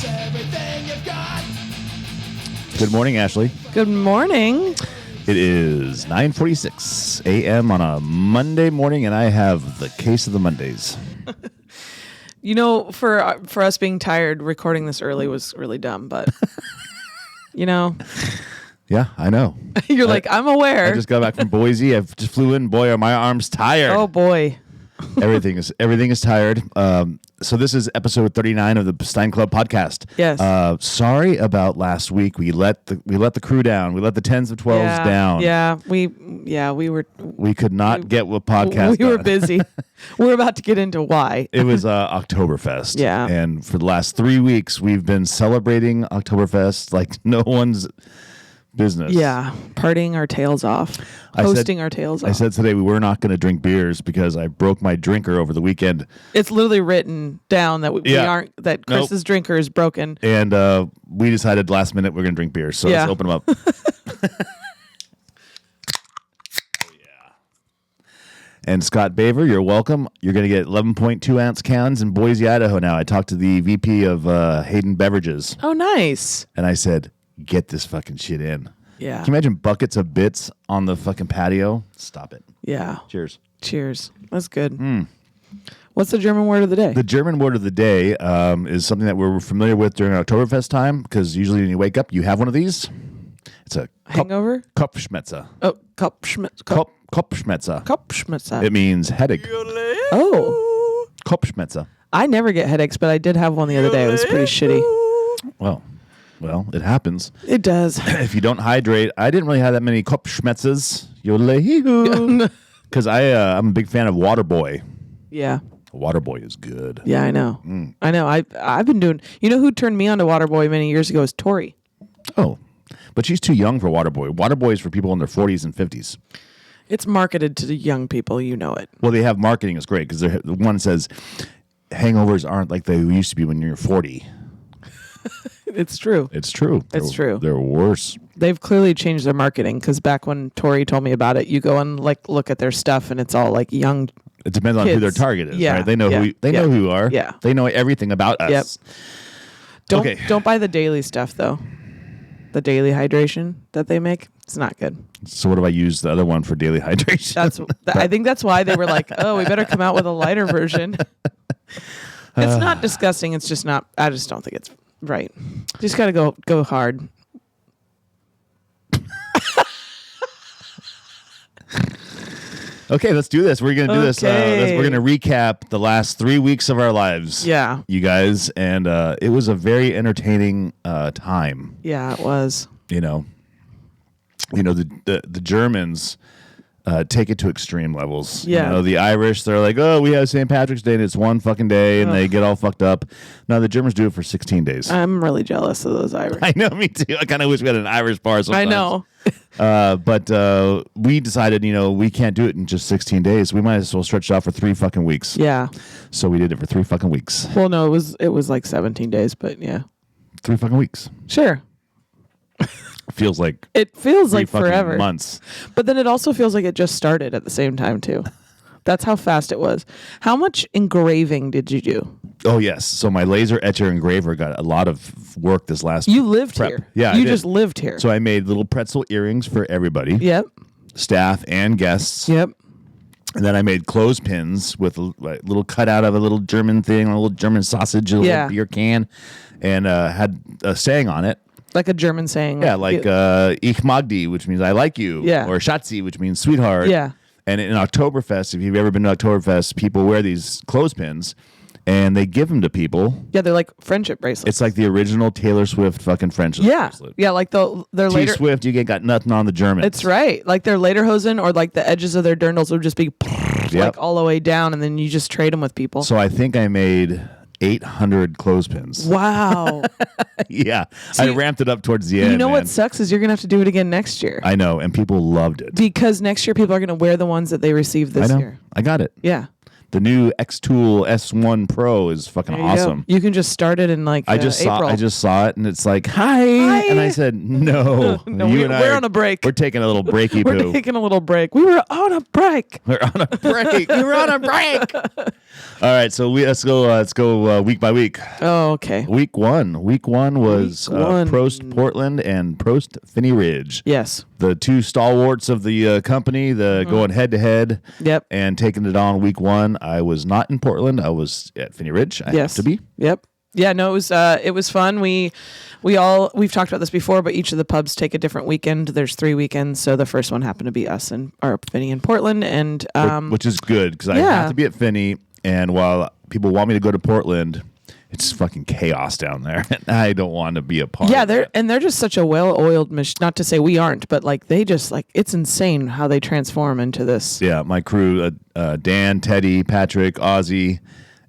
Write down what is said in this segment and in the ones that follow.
It's everything you've got. Good morning, Ashley. Good morning. It is 9:46 a.m. on a Monday morning, and I have the case of the Mondays. You know, for us being tired, recording this early was really dumb, but, you know. Yeah, I know. You're like, I'm aware. I just got back from Boise. I just flew in. Boy, are my arms tired. Oh, boy. Everything is tired. So this is episode 39 of the SteinClubPodcast. Yes. Sorry about last week. We let the crew down. We let the 10s of 12s down. Yeah, we were. We could not get what podcast. We were busy. We're about to get into why. It was Oktoberfest. Yeah. And for the last 3 weeks, we've been celebrating Oktoberfest like no one's business. Yeah, partying our tails off, hosting our tails off. I said today we were not going to drink beers because I broke my drinker over the weekend. It's literally written down that we aren't, that Chris's drinker is broken. And we decided last minute we're going to drink beers. So let's open them up. And Scott Baver, you're welcome. You're going to get 11.2 ounce cans in Boise, Idaho now. I talked to the VP of Hayden Beverages. Oh, nice. And I said, get this fucking shit in. Yeah. Can you imagine buckets of bits on the fucking patio? Stop it. Yeah. Cheers. Cheers. That's good. What's the German word of the day? The German word of the day is something that we're familiar with during Oktoberfest time, because usually when you wake up, you have one of these. It's a Hangover? Kopfschmerzen. Oh, Kopfschmerzen. Kopfschmerzen. Kopfschmerzen. It means headache. Oh. Kopfschmerzen. I never get headaches, but I did have one the other day. It was pretty shitty. Well, it happens. It does. If you don't hydrate, I didn't really have that many Kopfschmerzes. Because I'm a big fan of Waterboy. Yeah. Waterboy is good. Yeah, I know. I know. I've been doing. You know who turned me on to Waterboy many years ago is Tori. Oh, but she's too young for Waterboy. Waterboy is for people in their 40s and 50s. It's marketed to the young people. You know it. Well, they have marketing is great because the one says hangovers aren't like they used to be when you're 40. It's true. It's true. It's true. They're worse. They've clearly changed their marketing because back when Tori told me about it, you go and like look at their stuff and it's all like young. It depends on who their target is, right? They know know who you are. Yeah. They know everything about us. Yep. Don't buy the daily stuff though. The daily hydration that they make, it's not good. So what do I use the other one for daily hydration? I think that's why they were like, oh, we better come out with a lighter version. It's not disgusting. It's just not. I just don't think it's right. Just got to go hard. Okay, let's do this. We're going to do this. We're going to recap the last 3 weeks of our lives. Yeah. You guys. And it was a very entertaining time. Yeah, it was. You know, the Germans take it to extreme levels. Yeah. You know, the Irish, they're like, oh, we have St. Patrick's Day and it's one fucking day and they get all fucked up. No, the Germans do it for 16 days. I'm really jealous of those Irish. I know, me too. I kind of wish we had an Irish bar sometimes. I know. But we decided, we can't do it in just 16 days. We might as well stretch it out for 3 fucking weeks. Yeah. So we did it for 3 fucking weeks. Well, no, it was like 17 days, but yeah. 3 fucking weeks. Sure. Feels like forever. Months. But then it also feels like it just started at the same time too. That's how fast it was. How much engraving did you do? Oh yes. So my laser etcher engraver got a lot of work this last. You lived prep. here. Yeah, you just lived here. So I made little pretzel earrings for everybody. Yep. Staff and guests. Yep. And then I made clothespins with a little cutout of a little German thing, a little German sausage, a little beer can, and had a saying on it. Like a German saying. Yeah, like Ich mag die, which means I like you. Yeah. Or Schatzi, which means sweetheart. Yeah. And in Oktoberfest, if you've ever been to Oktoberfest, people wear these clothespins and they give them to people. Yeah, they're like friendship bracelets. It's like the original Taylor Swift fucking friendship bracelet. Yeah, like they're later. Swift, you got nothing on the Germans. It's right. Like their lederhosen or like the edges of their dirndls would just be like all the way down, and then you just trade them with people. So I think I made 800 clothespins. Wow. Yeah. I ramped it up towards the end. You know what sucks is you're going to have to do it again next year. I know, and people loved it. Because next year people are going to wear the ones that they received this year. I got it. Yeah. The new X-Tool S1 Pro is fucking There you awesome. go. You can just start it in like I just saw it, and it's like, hi. And I said, no. No, You we're and I on a break. We're taking a little breaky We're poo. taking a little break. We were on a break. We're on a break. We were on a break. All right, so let's go week by week. Oh, okay. Week one was Week one. Prost Portland and Prost Finney Ridge. Yes. The two stalwarts of the company, going head to head. Yep. And taking it on week one. I was not in Portland. I was at Finney Ridge. I have to be. Yep. Yeah, no, it was fun. We've talked about this before, but each of the pubs take a different weekend. There's 3 weekends, so the first one happened to be us and our Finney in Portland, and which is good because I have to be at Finney, and while people want me to go to Portland, it's fucking chaos down there, and I don't want to be a part. Yeah, of it. they're just such a well-oiled machine. Not to say we aren't, but like they just like it's insane how they transform into this. Yeah, my crew: Dan, Teddy, Patrick, Ozzy,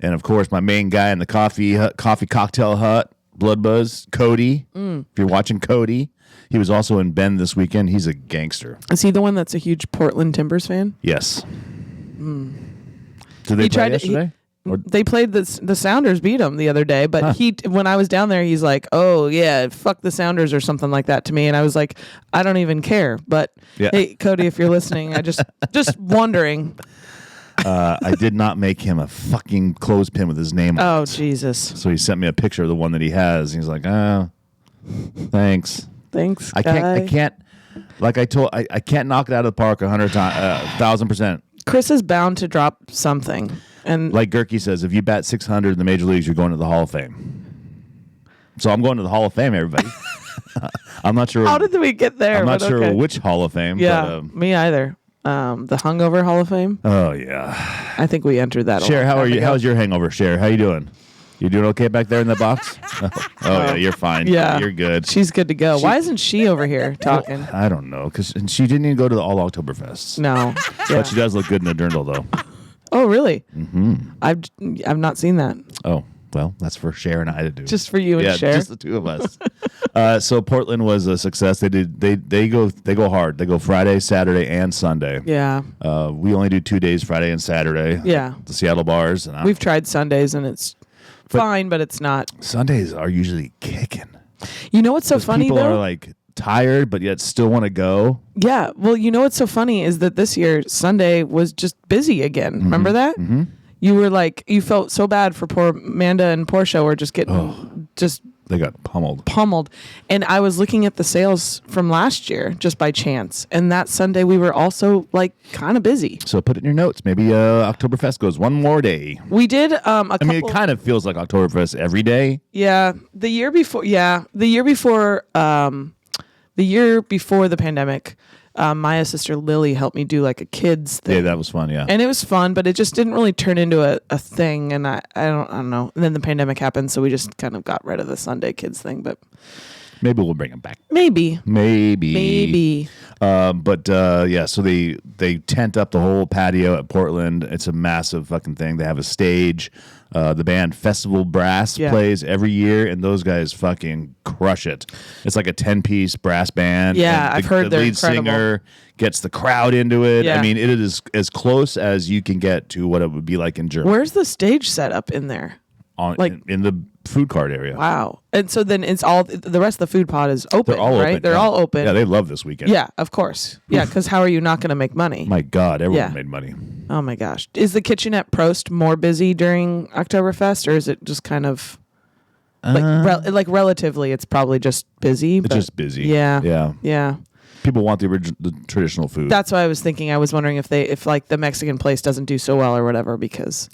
and of course my main guy in the coffee cocktail hut, Blood Buzz, Cody. If you're watching Cody, he was also in Bend this weekend. He's a gangster. Is he the one that's a huge Portland Timbers fan? Yes. Did they play yesterday? They played the Sounders beat them the other day, but when I was down there, he's like, "Oh yeah, fuck the Sounders" or something like that to me, and I was like, "I don't even care." But hey, Cody, if you're listening, I just wondering. I did not make him a fucking clothespin with his name on Oh it. Jesus! So he sent me a picture of the one that he has. He's like, thanks. Thanks. I can't. Like I can't knock it out of the park 1,000%. Chris is bound to drop something. And like Gerke says, if you bat 600 in the major leagues, you're going to the Hall of Fame. So I'm going to the Hall of Fame, everybody. I'm not sure. How did we get there? I'm not sure which Hall of Fame. Yeah, but, me either. The Hangover Hall of Fame. Oh yeah. I think we entered that. Cher, how are you? Ago. How's your hangover, Cher? How you doing? You doing okay back there in the box? Yeah, you're fine. Yeah, you're good. She's good to go. Why isn't she over here talking? I don't know, because she didn't even go to the all Oktoberfest. No, But she does look good in the dirndl, though. Oh, really? Mm-hmm. I've not seen that. Oh, well, that's for Cher and I to do. Just for you and Cher. Just the two of us. So Portland was a success. They go hard. They go Friday, Saturday, and Sunday. Yeah. We only do 2 days, Friday and Saturday. Yeah. The Seattle bars. And We've tried Sundays and it's fine, but it's not. Sundays are usually kicking. You know what's so funny people though? People are like tired, but yet still want to go. Yeah. Well, you know what's so funny is that this year Sunday was just busy again. Mm-hmm. Remember that? Mm-hmm. You were like, you felt so bad for poor Amanda and Portia were just getting They got pummeled. And I was looking at the sales from last year just by chance. And that Sunday we were also like kind of busy. So put it in your notes. Maybe Oktoberfest goes one more day. We did I mean, it kind of feels like Oktoberfest every day. Yeah. The year before the pandemic, Maya's sister Lily helped me do like a kids thing. Yeah, that was fun, yeah. And it was fun, but it just didn't really turn into a thing. And I don't know. And then the pandemic happened, so we just kind of got rid of the Sunday kids thing. But maybe we'll bring them back. Maybe. Yeah, so they tent up the whole patio at Portland. It's a massive fucking thing. They have a stage. The band Festival Brass plays every year, and those guys fucking crush it. It's like a 10-piece brass band. Yeah, I've heard the they're lead incredible. singer gets the crowd into it. Yeah. I mean, it is as close as you can get to what it would be like in Germany. Where's the stage set up in there? In the food cart area. Wow. And so then it's all the rest of the food pod is open, They're all right? open. They're all open. Yeah, they love this weekend. Yeah, of course. Yeah, because how are you not going to make money? My God, everyone made money. Oh my gosh. Is the kitchen at Prost more busy during Oktoberfest, or is it just kind of like relatively it's probably just busy? It's just busy. Yeah. People want the traditional food. That's why I was thinking. I was wondering if like the Mexican place doesn't do so well or whatever, because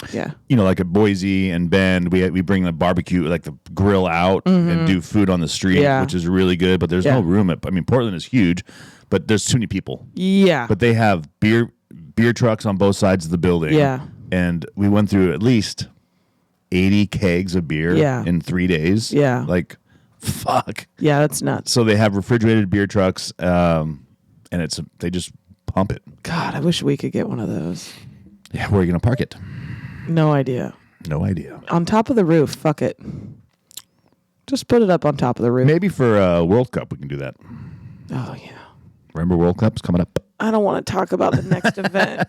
like at Boise and Bend, we bring the barbecue, like the grill out and do food on the street, which is really good. But there's no room. Portland is huge, but there's too many people. Yeah. But they have beer trucks on both sides of the building. Yeah. And we went through at least 80 kegs of beer in 3 days. Yeah. Like, fuck. Yeah, that's nuts. So they have refrigerated beer trucks, and they just pump it. God, I wish we could get one of those. Yeah, where are you going to park it? No idea. On top of the roof. Fuck it. Just put it up on top of the roof. Maybe for World Cup we can do that. Oh, yeah. Remember World Cup's coming up? I don't want to talk about the next event.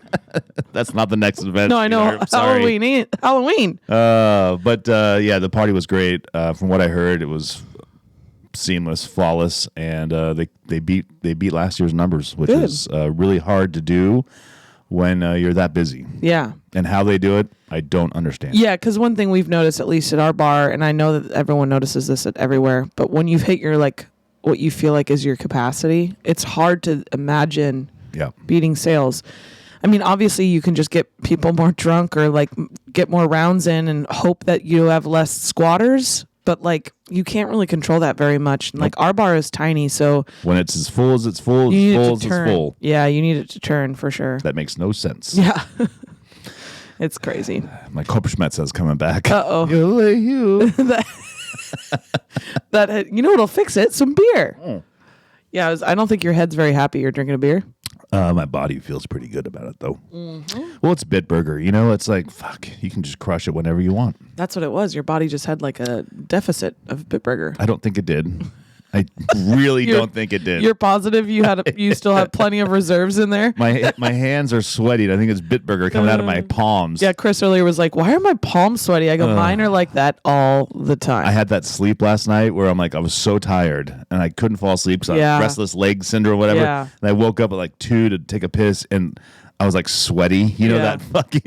That's not the next event. No, I know. Sorry. Halloween. But yeah, the party was great. From what I heard, it was seamless, flawless, and they beat last year's numbers, which is really hard to do when you're that busy. Yeah. And how they do it, I don't understand. Yeah, because one thing we've noticed, at least at our bar, and I know that everyone notices this at everywhere, but when you've hit your what you feel like is your capacity, it's hard to imagine beating sales. I mean, obviously you can just get people more drunk or get more rounds in and hope that you have less squatters, but you can't really control that very much. And our bar is tiny, so when it's as full as it's full, as full as it's full. Yeah, you need it to turn for sure. That makes no sense. Yeah. It's crazy. My Kopperschmetz is coming back. Uh-oh. You. that you know what'll fix it? Some beer. Mm. Yeah, I don't think your head's very happy you're drinking a beer. My body feels pretty good about it, though. Mm-hmm. Well, it's Bitburger. It's like, fuck, you can just crush it whenever you want. That's what it was. Your body just had a deficit of Bitburger. I don't think it did. I really don't think it did. You're positive you still have plenty of reserves in there? My hands are sweaty. I think it's Bitburger coming out of my palms. Yeah, Chris earlier was like, why are my palms sweaty? I go, mine are like that all the time. I had that sleep last night where I'm I was so tired and I couldn't fall asleep because I had restless leg syndrome or whatever. Yeah. And I woke up at 2 to take a piss and I was sweaty. That fucking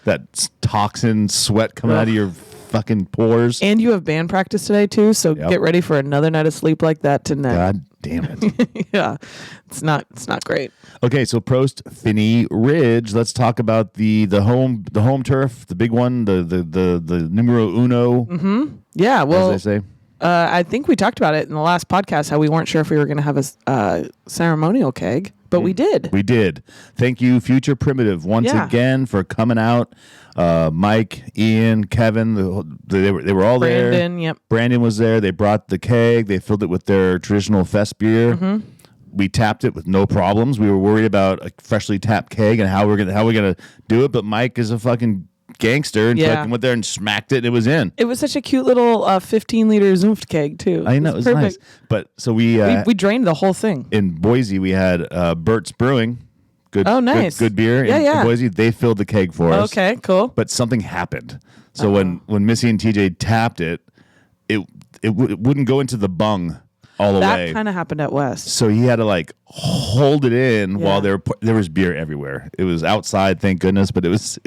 that toxin sweat coming out of your fucking pores. And you have band practice today too, so get ready for another night of sleep like that tonight. God damn it. Yeah. It's not great. Okay, so Prost Finney Ridge. Let's talk about the home turf, the big one, the numero uno. Mm-hmm. Yeah, well, as they say. I think we talked about it in the last podcast how we weren't sure if we were going to have a ceremonial keg, but we did. We did. Thank you, Future Primitive, once again for coming out. Mike, Ian, Kevin, they were all there. Brandon, yep. Brandon was there. They brought the keg. They filled it with their traditional fest beer. Mm-hmm. We tapped it with no problems. We were worried about a freshly tapped keg and how we're gonna do it, but Mike is a fucking gangster and fucking went there and smacked it and it was in. It was such a cute little 15-liter Zoomt keg too. I know, it was nice. But so we drained the whole thing. In Boise we had Burt's Brewing. Good, oh, nice. Good beer. In Boise, they filled the keg for us. Okay, cool. But something happened. So when Missy and TJ tapped it, it wouldn't go into the bung all the way. That kind of happened at West. So he had to hold it in while there was beer everywhere. It was outside, thank goodness, but it was.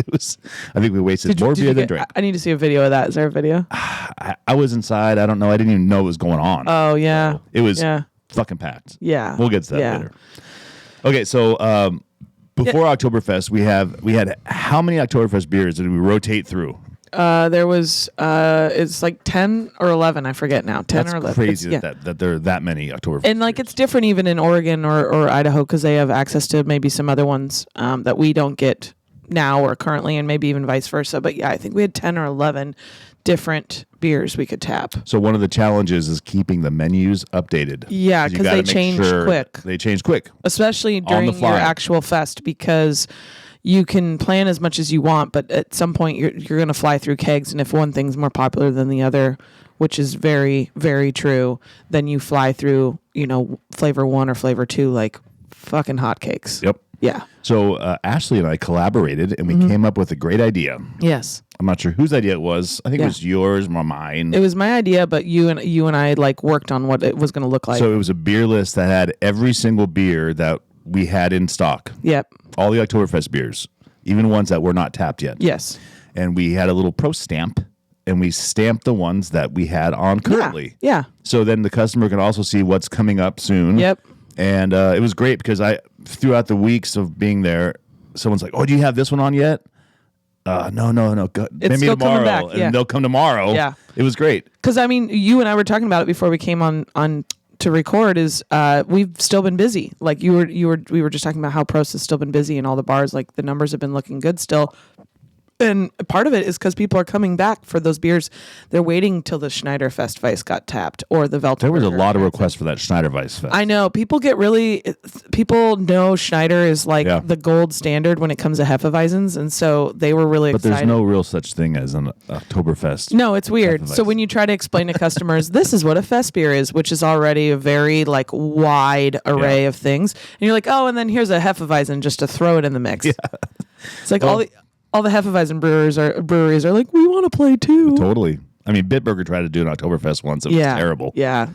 I think we wasted more beer than drank. I need to see a video of that. Is there a video? I was inside. I don't know. I didn't even know what was going on. Oh yeah, so it was fucking packed. Yeah, we'll get to that later. Okay, so. Before Oktoberfest, we had how many Oktoberfest beers did we rotate through? There was it's 10 or 11, I forget now. 10 or 11. That's crazy that there are that many Oktoberfest. And beers. It's different even in Oregon or Idaho because they have access to maybe some other ones that we don't get now or currently, and maybe even vice versa. But yeah, I think we had 10 or 11 different beers we could tap. So one of the challenges is keeping the menus updated. Yeah, because they change quick. They change quick. Especially during your actual fest, because you can plan as much as you want, but at some point you're going to fly through kegs, and if one thing's more popular than the other, which is very, very true, then you fly through, flavor 1 or flavor 2 like fucking hotcakes. Yep. Yeah. So Ashley and I collaborated, and we came up with a great idea. Yes. I'm not sure whose idea it was. I think it was yours or mine. It was my idea, but you and I worked on what it was going to look like. So it was a beer list that had every single beer that we had in stock. Yep. All the Oktoberfest beers, even ones that were not tapped yet. Yes. And we had a little Prost stamp, and we stamped the ones that we had on currently. Yeah. So then the customer can also see what's coming up soon. Yep. And it was great because throughout the weeks of being there, someone's like, "Oh, do you have this one on yet?" No. Maybe tomorrow. Back, and they'll come tomorrow. Yeah. It was great. Because, you and I were talking about it before we came on to record is we've still been busy. We were just talking about how Prost has still been busy and all the bars, the numbers have been looking good still. And part of it is because people are coming back for those beers. They're waiting till the Schneiderfest Weiss got tapped or the Welter. There was a lot of requests for that Schneider Weiss Fest. I know. People know Schneider is like the gold standard when it comes to Hefeweizens. And so they were really excited. But there's no real such thing as an Oktoberfest. No, it's weird. So when you try to explain to customers, this is what a fest beer is, which is already a very like wide array of things. And you're like, oh, and then here's a Hefeweizen just to throw it in the mix. Yeah. It's like all the Hefeweizen breweries are like, we want to play too. Totally. I mean, Bitburger tried to do an Oktoberfest once. It was terrible. Yeah.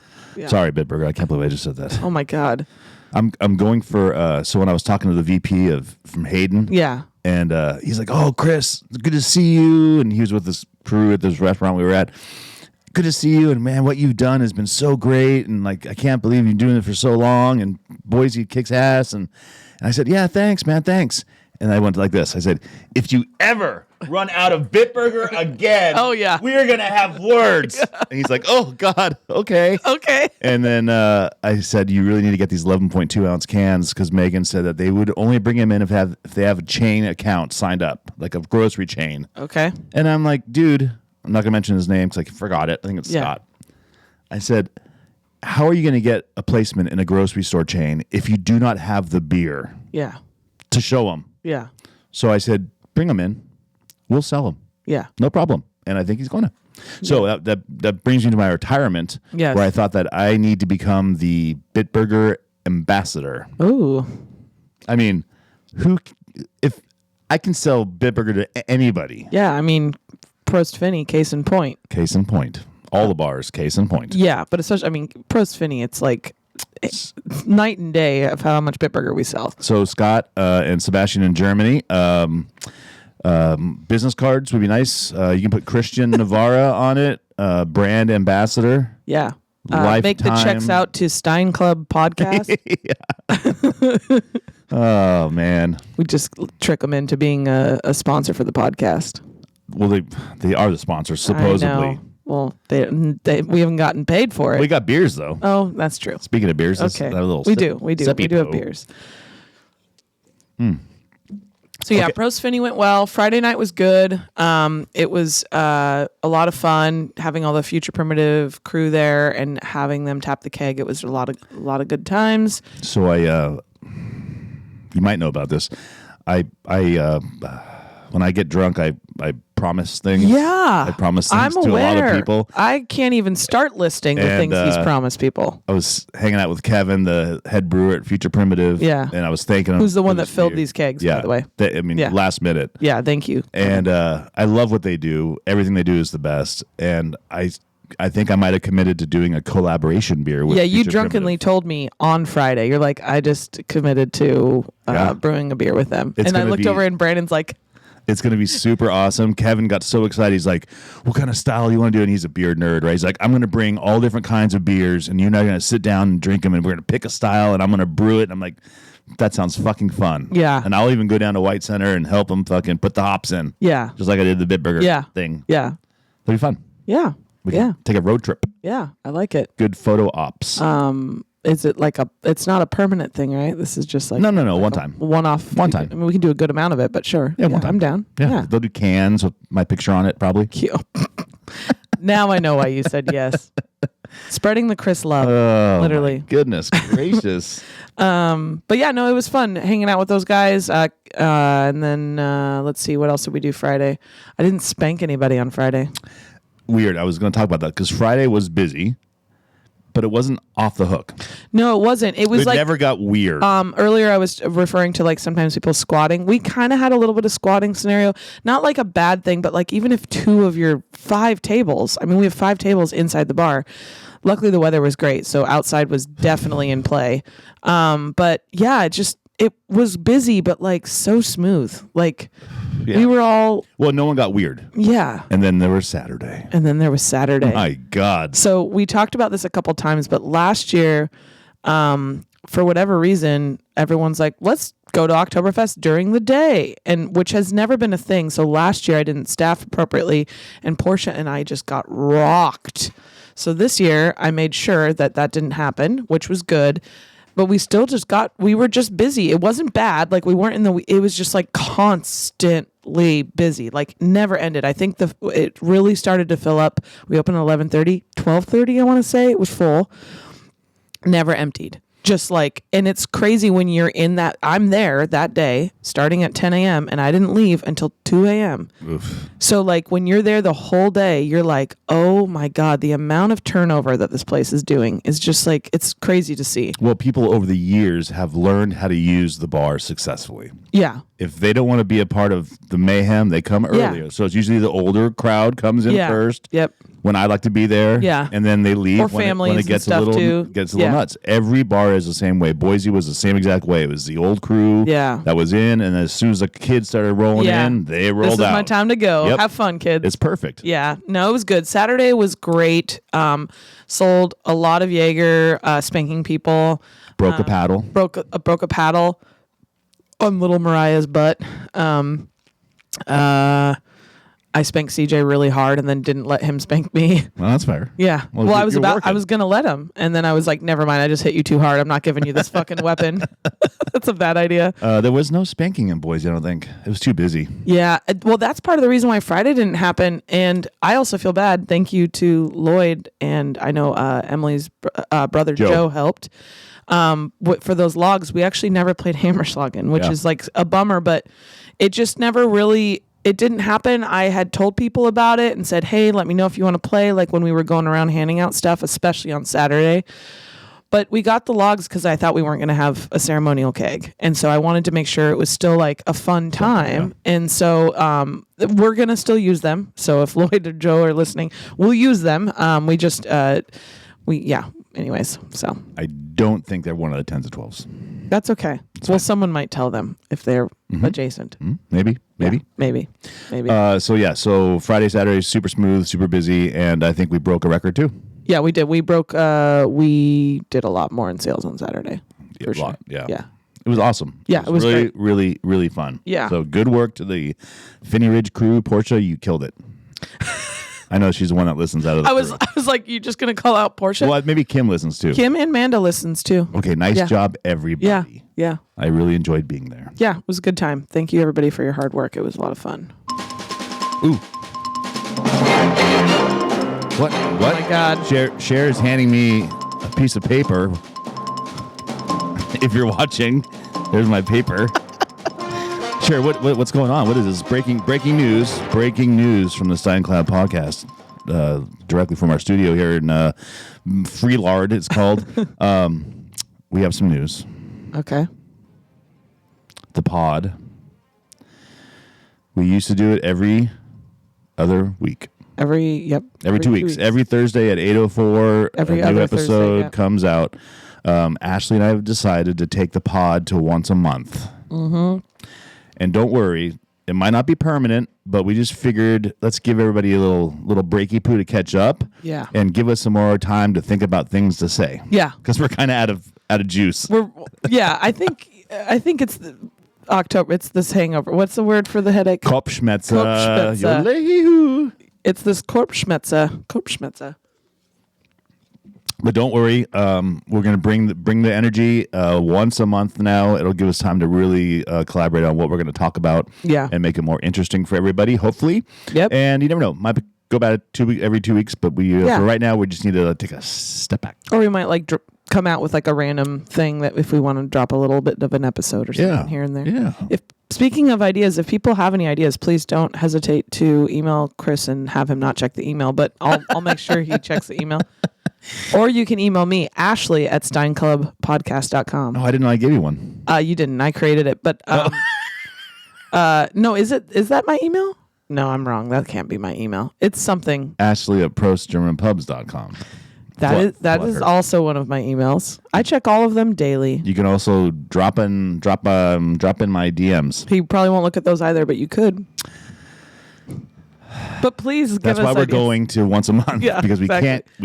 Sorry, Bitburger. I can't believe I just said that. Oh my God. I'm going for so when I was talking to the VP from Hayden. Yeah. And he's like, "Oh, Chris, good to see you." And he was with this crew at this restaurant we were at. Good to see you, and man, what you've done has been so great, and like I can't believe you're doing it for so long. And Boise kicks ass, and I said, "Yeah, thanks, man, thanks." And I went like this. I said, "If you ever run out of Bitburger again, we're gonna have words." Yeah. And he's like, "Oh God, okay." And then I said, "You really need to get these 11.2 ounce cans because Megan said that they would only bring them in if they have a chain account signed up, like a grocery chain." Okay. And I'm like, "Dude, I'm not gonna mention his name because I forgot it. I think it's Scott." I said, "How are you gonna get a placement in a grocery store chain if you do not have the beer?" Yeah. To show them. Yeah. So I said, "Bring them in. We'll sell them. Yeah. No problem." And I think he's going to. So that brings me to my retirement, where I thought that I need to become the Bitburger ambassador. Ooh. I mean, if I can sell Bitburger to anybody. Yeah, I mean, Prost Finney, case in point. Case in point. All the bars, case in point. Yeah, but especially, I mean, Prost Finney, it's like night and day of how much Bitburger we sell. So Scott and Sebastian in Germany, business cards would be nice. You can put Christian Navarra on it, brand ambassador. Yeah. Make the checks out to SteinClubPodcast. Oh, man. We just trick them into being a sponsor for the podcast. Well, they are the sponsors, supposedly. I know. Well, we haven't gotten paid for it. We got beers, though. Oh, that's true. Speaking of beers, okay. We do have beers. So yeah, Prost Finney went well. Friday night was good. It was a lot of fun having all the Future Primitive crew there and having them tap the keg. It was a lot of good times. So you might know about this. I when I get drunk, I promise things. Yeah. I promise things I'm to aware. a lot of people. I can't even start listing the things he's promised people. I was hanging out with Kevin, the head brewer at Future Primitive. Yeah. And I was thanking him. Who's the one that filled these kegs, by the way? Last minute. Yeah, thank you. And I love what they do. Everything they do is the best. And I think I might have committed to doing a collaboration beer with you Future drunkenly Primitive. told me on Friday. You're like, I just committed to brewing a beer with them. And I looked over and Brandon's like, it's going to be super awesome. Kevin got so excited. He's like, what kind of style do you want to do? And he's a beer nerd, right? He's like, I'm going to bring all different kinds of beers, and you're not going to sit down and drink them, and we're going to pick a style, and I'm going to brew it. And I'm like, that sounds fucking fun. Yeah. And I'll even go down to White Center and help him fucking put the hops in. Yeah. Just like I did the Bitburger thing. Yeah. It'll be fun. Yeah. We can take a road trip. Yeah. I like it. Good photo ops. Is it like it's not a permanent thing, right? This is just like no, like one time. One-off. One time. I mean, we can do a good amount of it, but sure. Yeah, one time. I'm down. Yeah. They'll do cans with my picture on it, probably. Cute. Now I know why you said yes. Spreading the Chris love, literally. My goodness gracious. But yeah, no, it was fun hanging out with those guys. And then let's see, what else did we do Friday? I didn't spank anybody on Friday. Weird. I was going to talk about that because Friday was busy. But it wasn't off the hook. No, it wasn't. It was it never got weird. Earlier I was referring to like sometimes people squatting. We kind of had a little bit of squatting scenario. Not like a bad thing, but like even if 2 of your 5 tables, I mean, we have 5 tables inside the bar. Luckily the weather was great, so outside was definitely in play. But yeah, it was busy, but like so smooth. Like we were all... Well, no one got weird. Yeah. And then there was Saturday. My God. So we talked about this a couple times, but last year, for whatever reason, everyone's like, let's go to Oktoberfest during the day, and which has never been a thing. So last year I didn't staff appropriately, and Portia and I just got rocked. So this year I made sure that didn't happen, which was good. but we still we were just busy. It wasn't bad. Like we weren't it was just like constantly busy, like never ended. I think it really started to fill up. We opened at 11:30, 12:30, I want to say. It was full. Never emptied. Just like, and it's crazy when you're in that. I'm there that day starting at 10 a.m. and I didn't leave until 2 a.m. Oof. So like when you're there the whole day, you're like, oh my God, the amount of turnover that this place is doing is just like, it's crazy to see. Well, people over the years have learned how to use the bar successfully. Yeah. If they don't want to be a part of the mayhem, they come earlier. So it's usually the older crowd comes in first. Yep. When I like to be there, and then they leave or when families it gets and a stuff little too. nuts. Every bar is the same way. Boise was the same exact way. It was the old crew that was in, and as soon as the kids started rolling in, they rolled out. This is my time to go. Yep. Have fun, kids. It's perfect. Yeah, no, it was good. Saturday was great. Sold a lot of Jaeger, spanking people. Broke a paddle. Broke a paddle on little Mariah's butt. I spanked CJ really hard and then didn't let him spank me. Well, that's fair. Yeah. Well, I was going to let him. And then I was like, never mind. I just hit you too hard. I'm not giving you this fucking weapon. That's a bad idea. There was no spanking in Boise, I don't think. It was too busy. Yeah. Well, that's part of the reason why Friday didn't happen. And I also feel bad. Thank you to Lloyd. And I know Emily's brother Joe helped. For those logs, we actually never played Hammerschlagen, which is like a bummer, but it just never really... It didn't happen. I had told people about it and said, hey, let me know if you want to play, like when we were going around handing out stuff, especially on Saturday. But we got the logs because I thought we weren't going to have a ceremonial keg. And so I wanted to make sure it was still like a fun time. Yeah. And so we're going to still use them. So if Lloyd or Joe are listening, we'll use them. Anyways, so. I don't think they're one of the 10s or 12s. That's okay. Someone might tell them if they're adjacent. Maybe. So Friday, Saturday, super smooth, super busy, and I think we broke a record too. Yeah, we did. We did a lot more in sales on Saturday. For sure. Yeah. It was awesome. Yeah, it was really, great. really, really fun. Yeah. So good work to the Finney Ridge crew. Portia, you killed it. I know she's the one that listens out of the crew. I was like, you just going to call out Portia? Well, maybe Kim listens too. Kim and Manda listens too. Okay, nice job, everybody. Yeah. I really enjoyed being there. Yeah, it was a good time. Thank you, everybody, for your hard work. It was a lot of fun. Ooh. What? Oh, my God. Cher is handing me a piece of paper. If you're watching, there's my paper. Cher, what's going on? What is this? Breaking news. Breaking news from the SteinClub podcast. Directly from our studio here in Freelard, it's called. We have some news. Okay. The pod. We used to do it every other week. Every 2 weeks. Every Thursday at 8:04, every a new other episode Thursday, comes out. Ashley and I have decided to take the pod to once a month. Mm-hmm. And don't worry, it might not be permanent, but we just figured let's give everybody a little breaky poo to catch up. Yeah. And give us some more time to think about things to say. Yeah. Because we're kind of out of juice. I think it's October. It's this hangover. What's the word for the headache? Kopfschmerzen. It's this Kopfschmerzen. But don't worry, we're going to bring the energy once a month now. It'll give us time to really collaborate on what we're going to talk about and make it more interesting for everybody, hopefully. Yep. And you never know. Might go about it every 2 weeks, but for right now, we just need to take a step back. Or we might come out with like a random thing that if we want to drop a little bit of an episode or something here and there. Yeah. Speaking of ideas, if people have any ideas, please don't hesitate to email Chris and have him not check the email, but I'll make sure he checks the email. Or you can email me, Ashley at SteinClubPodcast.com. Oh, I didn't know I gave you one. You didn't. I created it. But no, is that my email? No, I'm wrong. That can't be my email. It's something. Ashley at ProstGermanPubs.com. That is also one of my emails. I check all of them daily. You can also drop in my DMs. He probably won't look at those either, but you could. But please give us That's why we're ideas. Going to once a month because we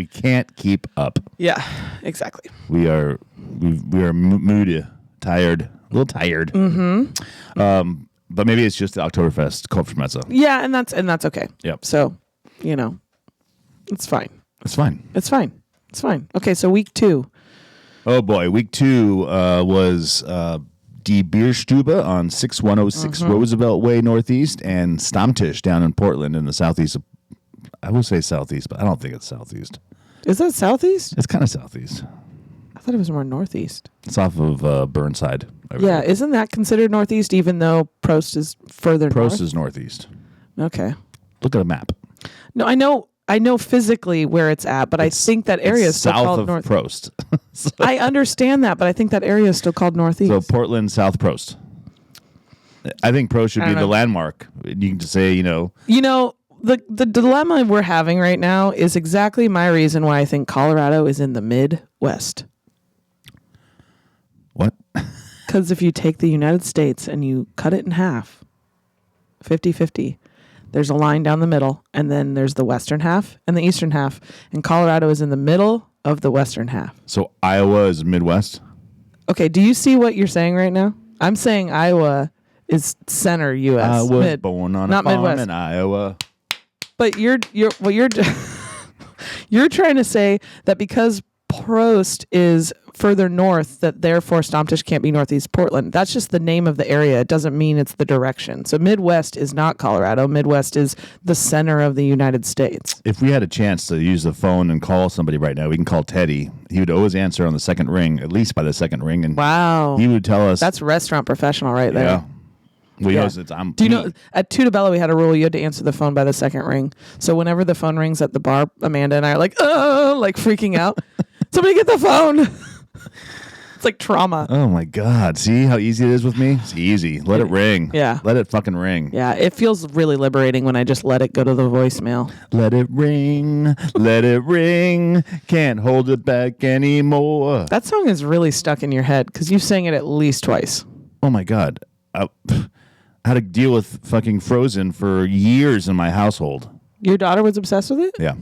can't keep up. Yeah, exactly. We are moody, tired, a little tired. Mm-hmm. But maybe it's just the Oktoberfest Kopfschmerzen. Yeah, and that's okay. Yep. So, it's fine. It's fine. It's fine. It's fine. Okay, so week 2. Oh boy, week 2 was Die Bierstube on 6106 Roosevelt Way Northeast, and Stammtisch down in Portland in the southeast. I will say southeast, but I don't think it's southeast. Is that southeast? It's kind of southeast. I thought it was more northeast. It's off of Burnside. Yeah, isn't that considered northeast even though Prost is further north? Prost is northeast. Okay. Look at a map. No, I know physically where it's at, but I think that area is still south called of north. Prost. I understand that, but I think that area is still called northeast. So Portland, South Prost. I think Prost should be the landmark. You can just say, The dilemma we're having right now is exactly my reason why I think Colorado is in the Midwest. What? Because if you take the United States and you cut it in half, 50-50, there's a line down the middle, and then there's the western half and the eastern half, and Colorado is in the middle of the western half. So Iowa is Midwest? Okay, do you see what you're saying right now? I'm saying Iowa is center U.S. I was born on a farm Midwest. in Iowa. But you're trying to say that because Prost is further north, that therefore Stammtisch can't be northeast Portland. That's just the name of the area. It doesn't mean it's the direction. So Midwest is not Colorado. Midwest is the center of the United States. If we had a chance to use the phone and call somebody right now, we can call Teddy. He would always answer on the second ring, at least by the second ring. And wow. He would tell us. That's restaurant professional right there. Yeah. Well, yeah. Do you know, at Tutabella, we had a rule you had to answer the phone by the second ring. So whenever the phone rings at the bar, Amanda and I are like freaking out. Somebody get the phone. It's like trauma. Oh, my God. See how easy it is with me? It's easy. Let it ring. Yeah. Let it fucking ring. Yeah. It feels really liberating when I just let it go to the voicemail. Let it ring. Let it ring. Can't hold it back anymore. That song is really stuck in your head because you sang it at least twice. Oh, my God. I had to deal with fucking Frozen for years in my household. Your daughter was obsessed with it? Yeah.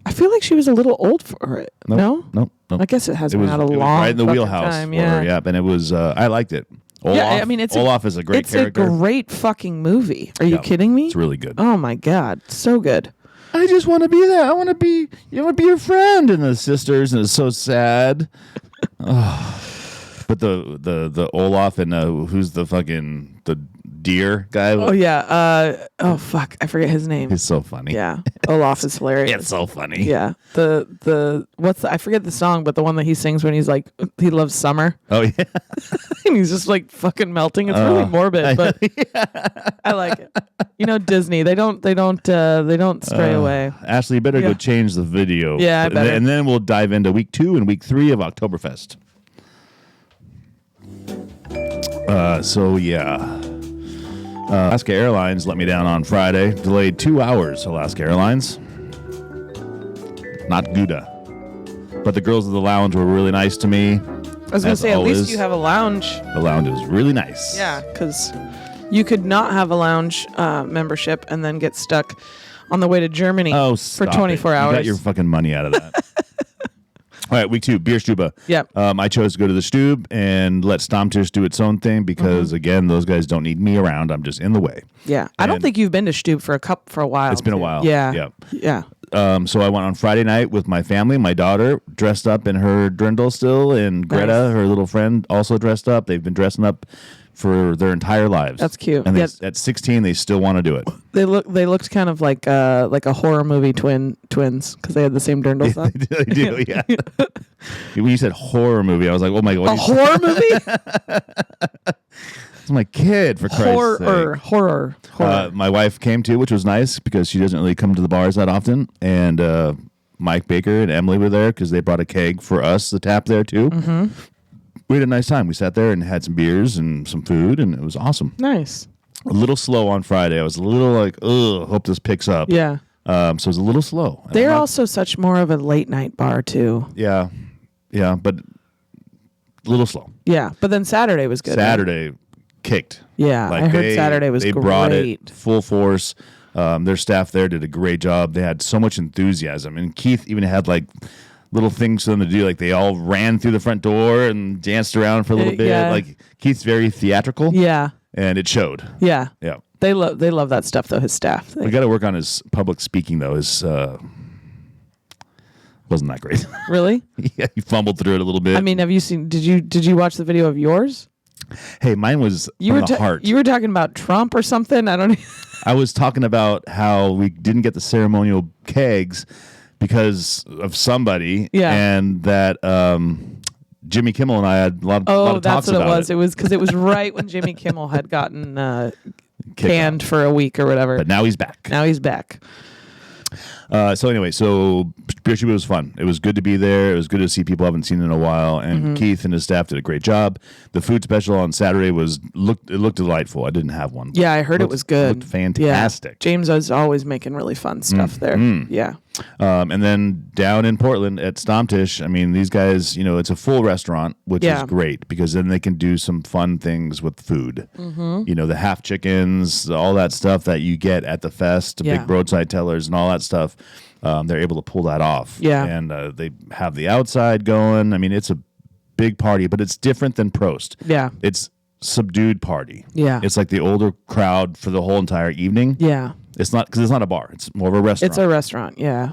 I feel like she was a little old for it. Nope, No? Nope. I guess it has been out a long right in the wheelhouse time. for her, yeah. And it was, I liked it. Olaf, yeah, I mean, Olaf is a great character. It's a great fucking movie. Are you kidding me? It's really good. Oh, my God. So good. I just want to be there. I want to be your friend. And the sisters, and it's so sad. But the Olaf and who's the fucking the deer guy? Oh yeah. Oh fuck, I forget his name. He's so funny. Yeah, Olaf is hilarious. It's so funny. Yeah. I forget the song, but the one that he sings when he's like he loves summer. Oh yeah. And he's just like fucking melting. It's really morbid, but I like it. Disney. They don't stray away. Ashley, you better go change the video. Yeah, I better. And then we'll dive into week 2 and week 3 of Oktoberfest. Alaska Airlines let me down on Friday. Delayed 2 hours, Alaska Airlines. Not Gouda. But the girls of the lounge were really nice to me. I was going to say, always. at least you have a lounge. The lounge is really nice. Yeah, because you could not have a lounge membership and then get stuck on the way to Germany for 24 hours. You got your fucking money out of that. All right, week 2, Bierstube. Yep. I chose to go to the Stube and let Stammtisch do its own thing because, again, those guys don't need me around. I'm just in the way. Yeah. I don't think you've been to Stube for a while. It's been a while. Yeah. Yeah. So I went on Friday night with my family, my daughter, dressed up in her dirndl still, and Greta, her little friend, also dressed up. They've been dressing up for their entire lives. That's cute. And at 16, they still want to do it. They looked kind of like a horror movie twins because they had the same dirndls on. They do, yeah. When you said horror movie, I was like, oh my God. A horror movie? It's my kid, for Christ's sake. Horror. My wife came too, which was nice because she doesn't really come to the bars that often. And Mike Baker and Emily were there because they brought a keg for us to tap there too. Mm-hmm. We had a nice time. We sat there and had some beers and some food, and it was awesome. Nice. A little slow on Friday. I was a little like, ugh, hope this picks up. Yeah. So it was a little slow. They're also such more of a late night bar too. Yeah, but a little slow. Yeah, but then Saturday was good. Saturday kicked. Yeah, I heard Saturday was great. They brought it full force. Their staff there did a great job. They had so much enthusiasm, and Keith even had like little things for them to do. Like they all ran through the front door and danced around for a little bit. Yeah. Like Keith's very theatrical. Yeah, and it showed. Yeah, yeah. They love that stuff though. His staff. We got to work on his public speaking though. His Wasn't that great? Really? Yeah, you fumbled through it a little bit. I mean, have you seen? Did you watch the video of yours? Hey, mine was heart. You were talking about Trump or something. I don't. I was talking about how we didn't get the ceremonial kegs because of somebody, and that Jimmy Kimmel and I had a lot of talks that's what about it was. It was because it was right when Jimmy Kimmel had gotten canned for a week or whatever. But now he's back. So anyway, Beer Shiba was fun. It was good to be there. It was good to see people I haven't seen in a while. And Keith and his staff did a great job. The food special on Saturday looked delightful. I didn't have one. Yeah, I heard it was good. Looked fantastic. Yeah. James was always making really fun stuff there. Yeah. And then down in Portland at Stammtisch, I mean, these guys, it's a full restaurant, which is great because then they can do some fun things with food. The half chickens, all that stuff that you get at the fest, the big roadside tellers and all that stuff. They're able to pull that off. Yeah. And they have the outside going. I mean, it's a big party, but it's different than Prost. Yeah. It's subdued party. Yeah. It's like the older crowd for the whole entire evening. Yeah. It's not because it's not a bar. It's more of a restaurant. It's a restaurant, yeah.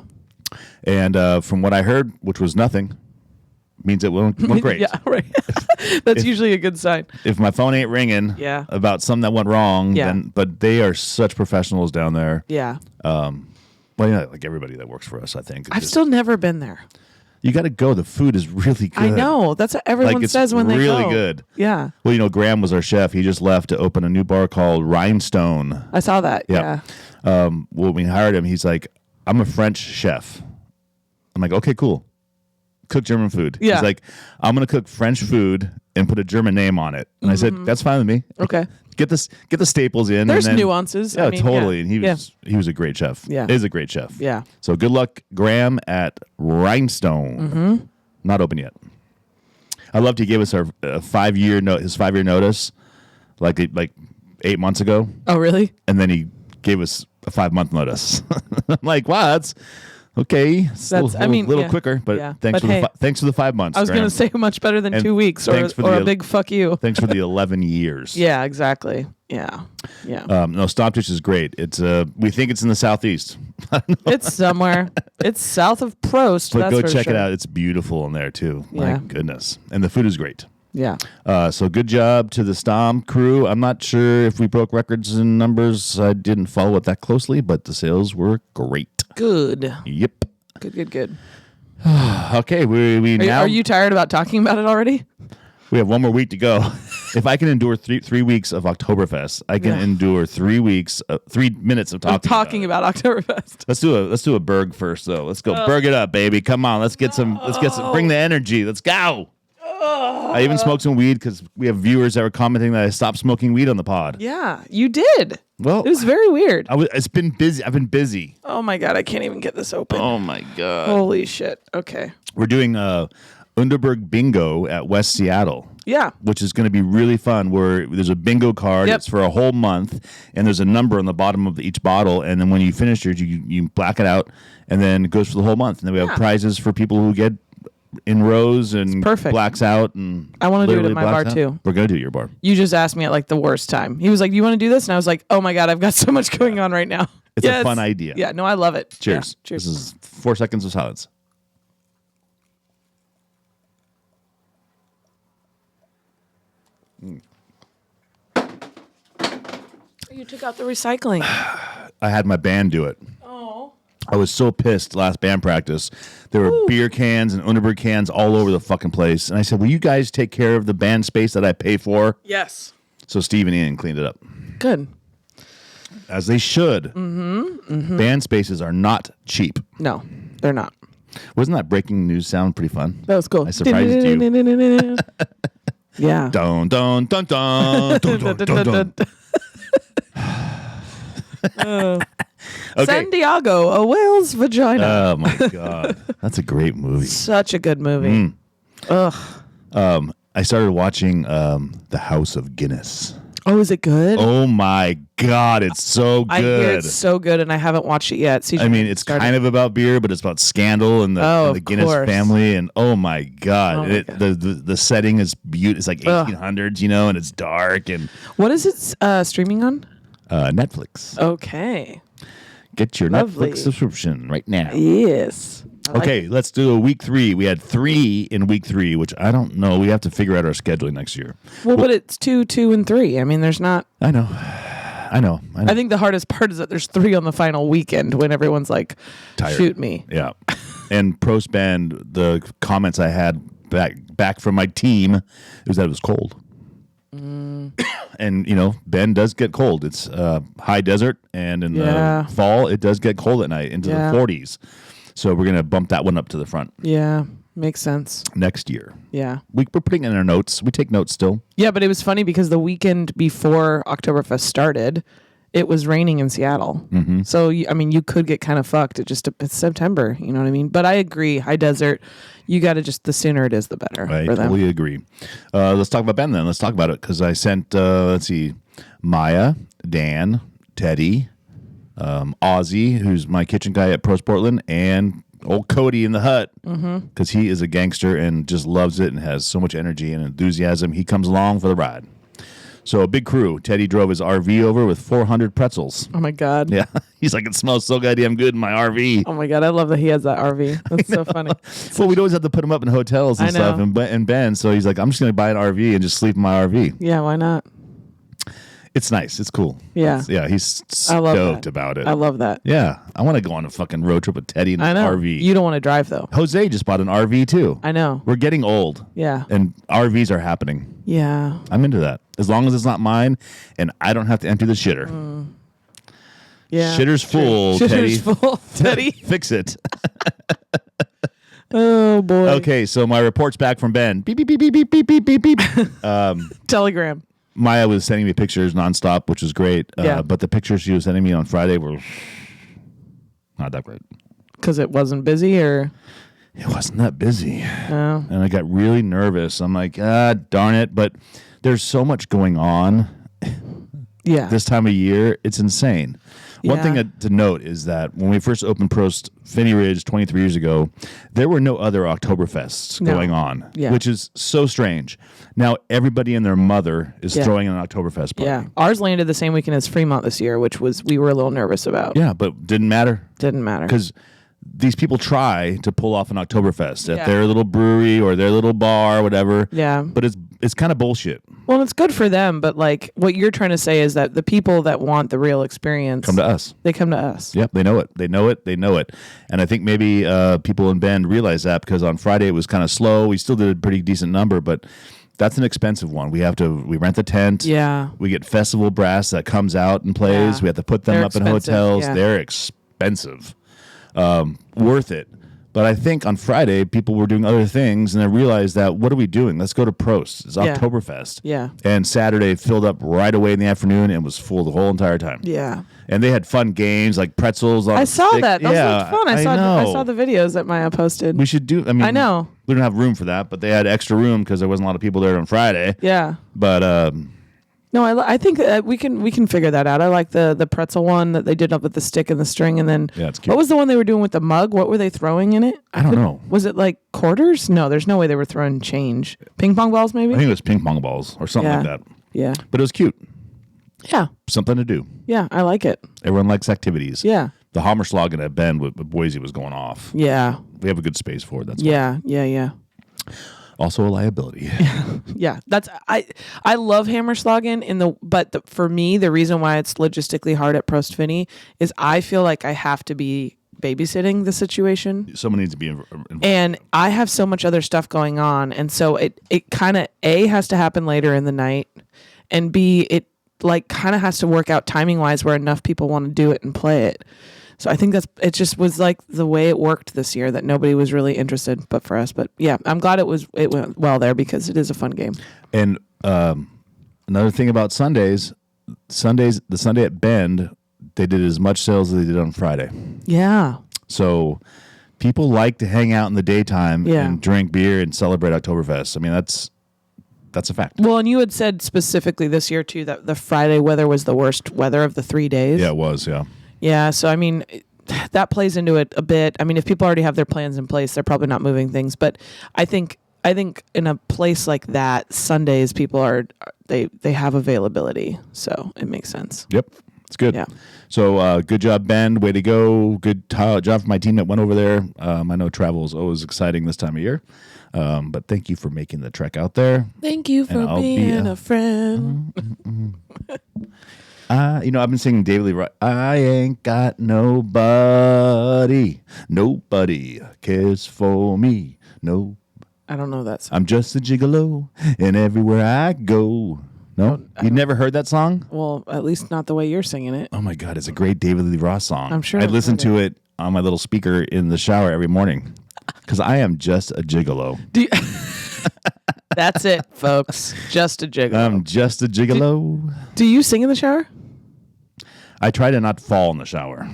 And from what I heard, which was nothing, means it went great. Yeah, right. That's usually a good sign. If my phone ain't ringing about something that went wrong, but they are such professionals down there. Yeah. Like everybody that works for us, I think. I've still never been there. You got to go. The food is really good. I know. That's what everyone says when they go. It's really good. Yeah. Well, Graham was our chef. He just left to open a new bar called Rhinestone. I saw that. Yeah. When we hired him, he's like, I'm a French chef. I'm like, okay, cool. Cook German food. Yeah. He's like, I'm going to cook French food and put a German name on it. And I said, that's fine with me. Okay. Get the staples in. There's nuances. Yeah, totally. And he was a great chef. Yeah. Is a great chef. Yeah. So good luck, Graham, at Rhinestone. Not open yet. I loved he gave us his 5-year notice like 8 months ago. Oh, really? And then he gave us a 5-month notice. I'm like, wow, that's okay. A little quicker, but thanks for the 5 months. I was going to say much better than 2 weeks or a big fuck you. Thanks for the 11 years. Yeah, exactly. Yeah. Yeah. No, Stammtisch is great. It's we think it's in the southeast. It's somewhere. It's south of Prost. But go check it out. It's beautiful in there too. My goodness. And the food is great. Yeah. So good job to the Stom crew. I'm not sure if we broke records in numbers. I didn't follow it that closely, but the sales were great. Good. Yep. Good. Okay. Are you tired about talking about it already? We have one more week to go. If I can endure 3 weeks of Oktoberfest, I can endure 3 weeks, 3 minutes of talking about Oktoberfest. Let's do a Berg first, though. Let's go Berg it up, baby. Come on, let's get some. Bring the energy. Let's go. I even smoked some weed because we have viewers that were commenting that I stopped smoking weed on the pod. Yeah, you did. Well, it was very weird. It's been busy. I've been busy. Oh my God, I can't even get this open. Oh my God. Holy shit. Okay. We're doing Underberg Bingo at West Seattle. Yeah. Which is going to be really fun, where there's a bingo card. It's for a whole month, and there's a number on the bottom of each bottle, and then when you finish yours, you black it out, and then it goes for the whole month. And then we have prizes for people who get in rows and blacks out. And I want to do it at my bar, too. We're going to do it at your bar. You just asked me at the worst time. He was like, do you want to do this? And I was like, oh my God, I've got so much going on right now. It's a fun idea. Yeah, no, I love it. Cheers. Yeah, cheers. This is 4 seconds of silence. You took out the recycling. I had my band do it. Oh. I was so pissed last band practice. There were beer cans and Underberg cans all over the fucking place. And I said, will you guys take care of the band space that I pay for? Yes. So Steve and Ian cleaned it up. Good. As they should. Band spaces are not cheap. No, they're not. Wasn't that breaking news sound pretty fun? That was cool. I surprised you. Yeah. Dun, dun, dun, dun, dun, dun, dun, dun. Okay. San Diego, a whale's vagina. Oh my God, that's a great movie. Such a good movie. Ugh. I started watching The House of Guinness. Oh, is it good? Oh my God, it's so good. I hear it's so good, and I haven't watched it yet. I mean, it's kind of about beer, but it's about scandal and the Guinness family, and oh my God, the setting is beautiful. It's like 1800s, and it's dark. And what is it streaming on? Netflix. Okay. Get your Netflix subscription right now. Yes. Okay, let's do a week 3. We had 3 in week 3, which I don't know. We have to figure out our scheduling next year. Well, but it's 2, 2, and 3. I mean, there's not. I know. I think the hardest part is that there's 3 on the final weekend when everyone's like, tired. Shoot me. Yeah. And Prost Band, the comments I had back from my team was that it was cold. And, Bend does get cold. It's high desert, and in the fall, it does get cold at night into the 40s. So we're going to bump that one up to the front. Yeah, makes sense. Next year. Yeah. We're putting in our notes. We take notes still. Yeah, but it was funny because the weekend before Oktoberfest started, it was raining in Seattle. Mm-hmm. So, you could get kind of fucked. It's September, you know what I mean? But I agree, high desert, you got to the sooner it is, the better I for them. totally agree. Let's talk about Ben then. Let's talk about it because I sent, Maya, Dan, Teddy, Ozzy, who's my kitchen guy at Prost Portland, and old Cody in the hut because he is a gangster and just loves it and has so much energy and enthusiasm. He comes along for the ride. So a big crew. Teddy drove his RV over with 400 pretzels. Oh, my God. Yeah. He's like, it smells so goddamn good in my RV. Oh, my God. I love that he has that RV. That's so funny. Well, we'd always have to put him up in hotels and stuff. And Ben, so he's like, I'm just going to buy an RV and just sleep in my RV. Yeah, why not? It's nice. It's cool. Yeah. He's stoked about it. I love that. Yeah. I want to go on a fucking road trip with Teddy in an RV. You don't want to drive, though. Jose just bought an RV, too. I know. We're getting old. Yeah. And RVs are happening. Yeah. I'm into that. As long as it's not mine and I don't have to empty the shitter. Yeah. Shitter's full, Teddy. Shitter's full, Teddy. Fix it. Oh, boy. Okay, so my report's back from Ben. Beep, beep, beep, beep, beep, beep, beep, beep, beep. Telegram. Maya was sending me pictures nonstop, which was great. But the pictures she was sending me on Friday were not that great. Because it wasn't busy, or? It wasn't that busy. Oh. And I got really nervous. I'm like, darn it. But there's so much going on this time of year. It's insane. One thing to note is that when we first opened Prost Finney Ridge 23 years ago, there were no other Oktoberfests going on, which is so strange. Now everybody and their mother is throwing an Oktoberfest party. Yeah, ours landed the same weekend as Fremont this year, which we were a little nervous about. Yeah, but didn't matter. Didn't matter. Because these people try to pull off an Oktoberfest at their little brewery or their little bar, whatever. Yeah. But it's kind of bullshit. Well, it's good for them, but like what you're trying to say is that the people that want the real experience come to us. They come to us. Yep, they know it. They know it. They know it. And I think maybe people in Bend realize that because on Friday it was kind of slow. We still did a pretty decent number, but that's an expensive one. We rent the tent. Yeah. We get festival brass that comes out and plays. We have to put them up in hotels. Yeah. They're expensive. Worth it. But I think on Friday, people were doing other things, and they realized that, what are we doing? Let's go to Prost. It's Oktoberfest. Yeah. And Saturday filled up right away in the afternoon and was full the whole entire time. Yeah. And they had fun games like pretzels on I saw stick. that. That was fun. I saw the videos that Maya posted. We should do. I know. We don't have room for that, but they had extra room because there wasn't a lot of people there on Friday. Yeah. But no, I think we can figure that out. I like the pretzel one that they did up with the stick and the string, and then it's cute. What was the one they were doing with the mug? What were they throwing in it? I don't know. Was it like quarters? No, there's no way they were throwing change. Ping pong balls, maybe. I think it was ping pong balls or something like that. Yeah, but it was cute. Yeah, something to do. Yeah, I like it. Everyone likes activities. Yeah, the Hammerschlagen at Bend with Boise was going off. Yeah, we have a good space for it. That's yeah. Also a liability. Yeah, that's I love Hammerschlagen but for me the reason why it's logistically hard at Prost Finney is I feel like I have to be babysitting the situation. Someone needs to be involved. And I have so much other stuff going on, and so it kind of A has to happen later in the night, and B it like kind of has to work out timing wise where enough people want to do it and play it. So I think it just was like the way it worked this year that nobody was really interested but for us. But yeah, I'm glad it went well there because it is a fun game. And another thing about the Sunday at Bend, they did as much sales as they did on Friday. Yeah. So people like to hang out in the daytime and drink beer and celebrate Oktoberfest. I mean, that's a fact. Well, and you had said specifically this year too that the Friday weather was the worst weather of the 3 days. Yeah, it was, yeah. Yeah, so I mean, that plays into it a bit. I mean, if people already have their plans in place, they're probably not moving things. But I think in a place like that, Sundays people they have availability, so it makes sense. Yep. It's good. Yeah. So good job, Ben. Way to go. Good job for my team that went over there. I know travel is always exciting this time of year. But thank you for making the trek out there. Thank you for being a friend. I've been singing David Lee. I ain't got nobody. Nobody cares for me. No. I don't know that song. I'm just a gigolo, and everywhere I go. No? You never heard that song? Well, at least not the way you're singing it. Oh, my God. It's a great David Lee Roth song. I'm sure I I've listen heard to it on my little speaker in the shower every morning because I am just a gigolo. That's it, folks. Just a gigolo. I'm just a gigolo. Do you sing in the shower? I try to not fall in the shower.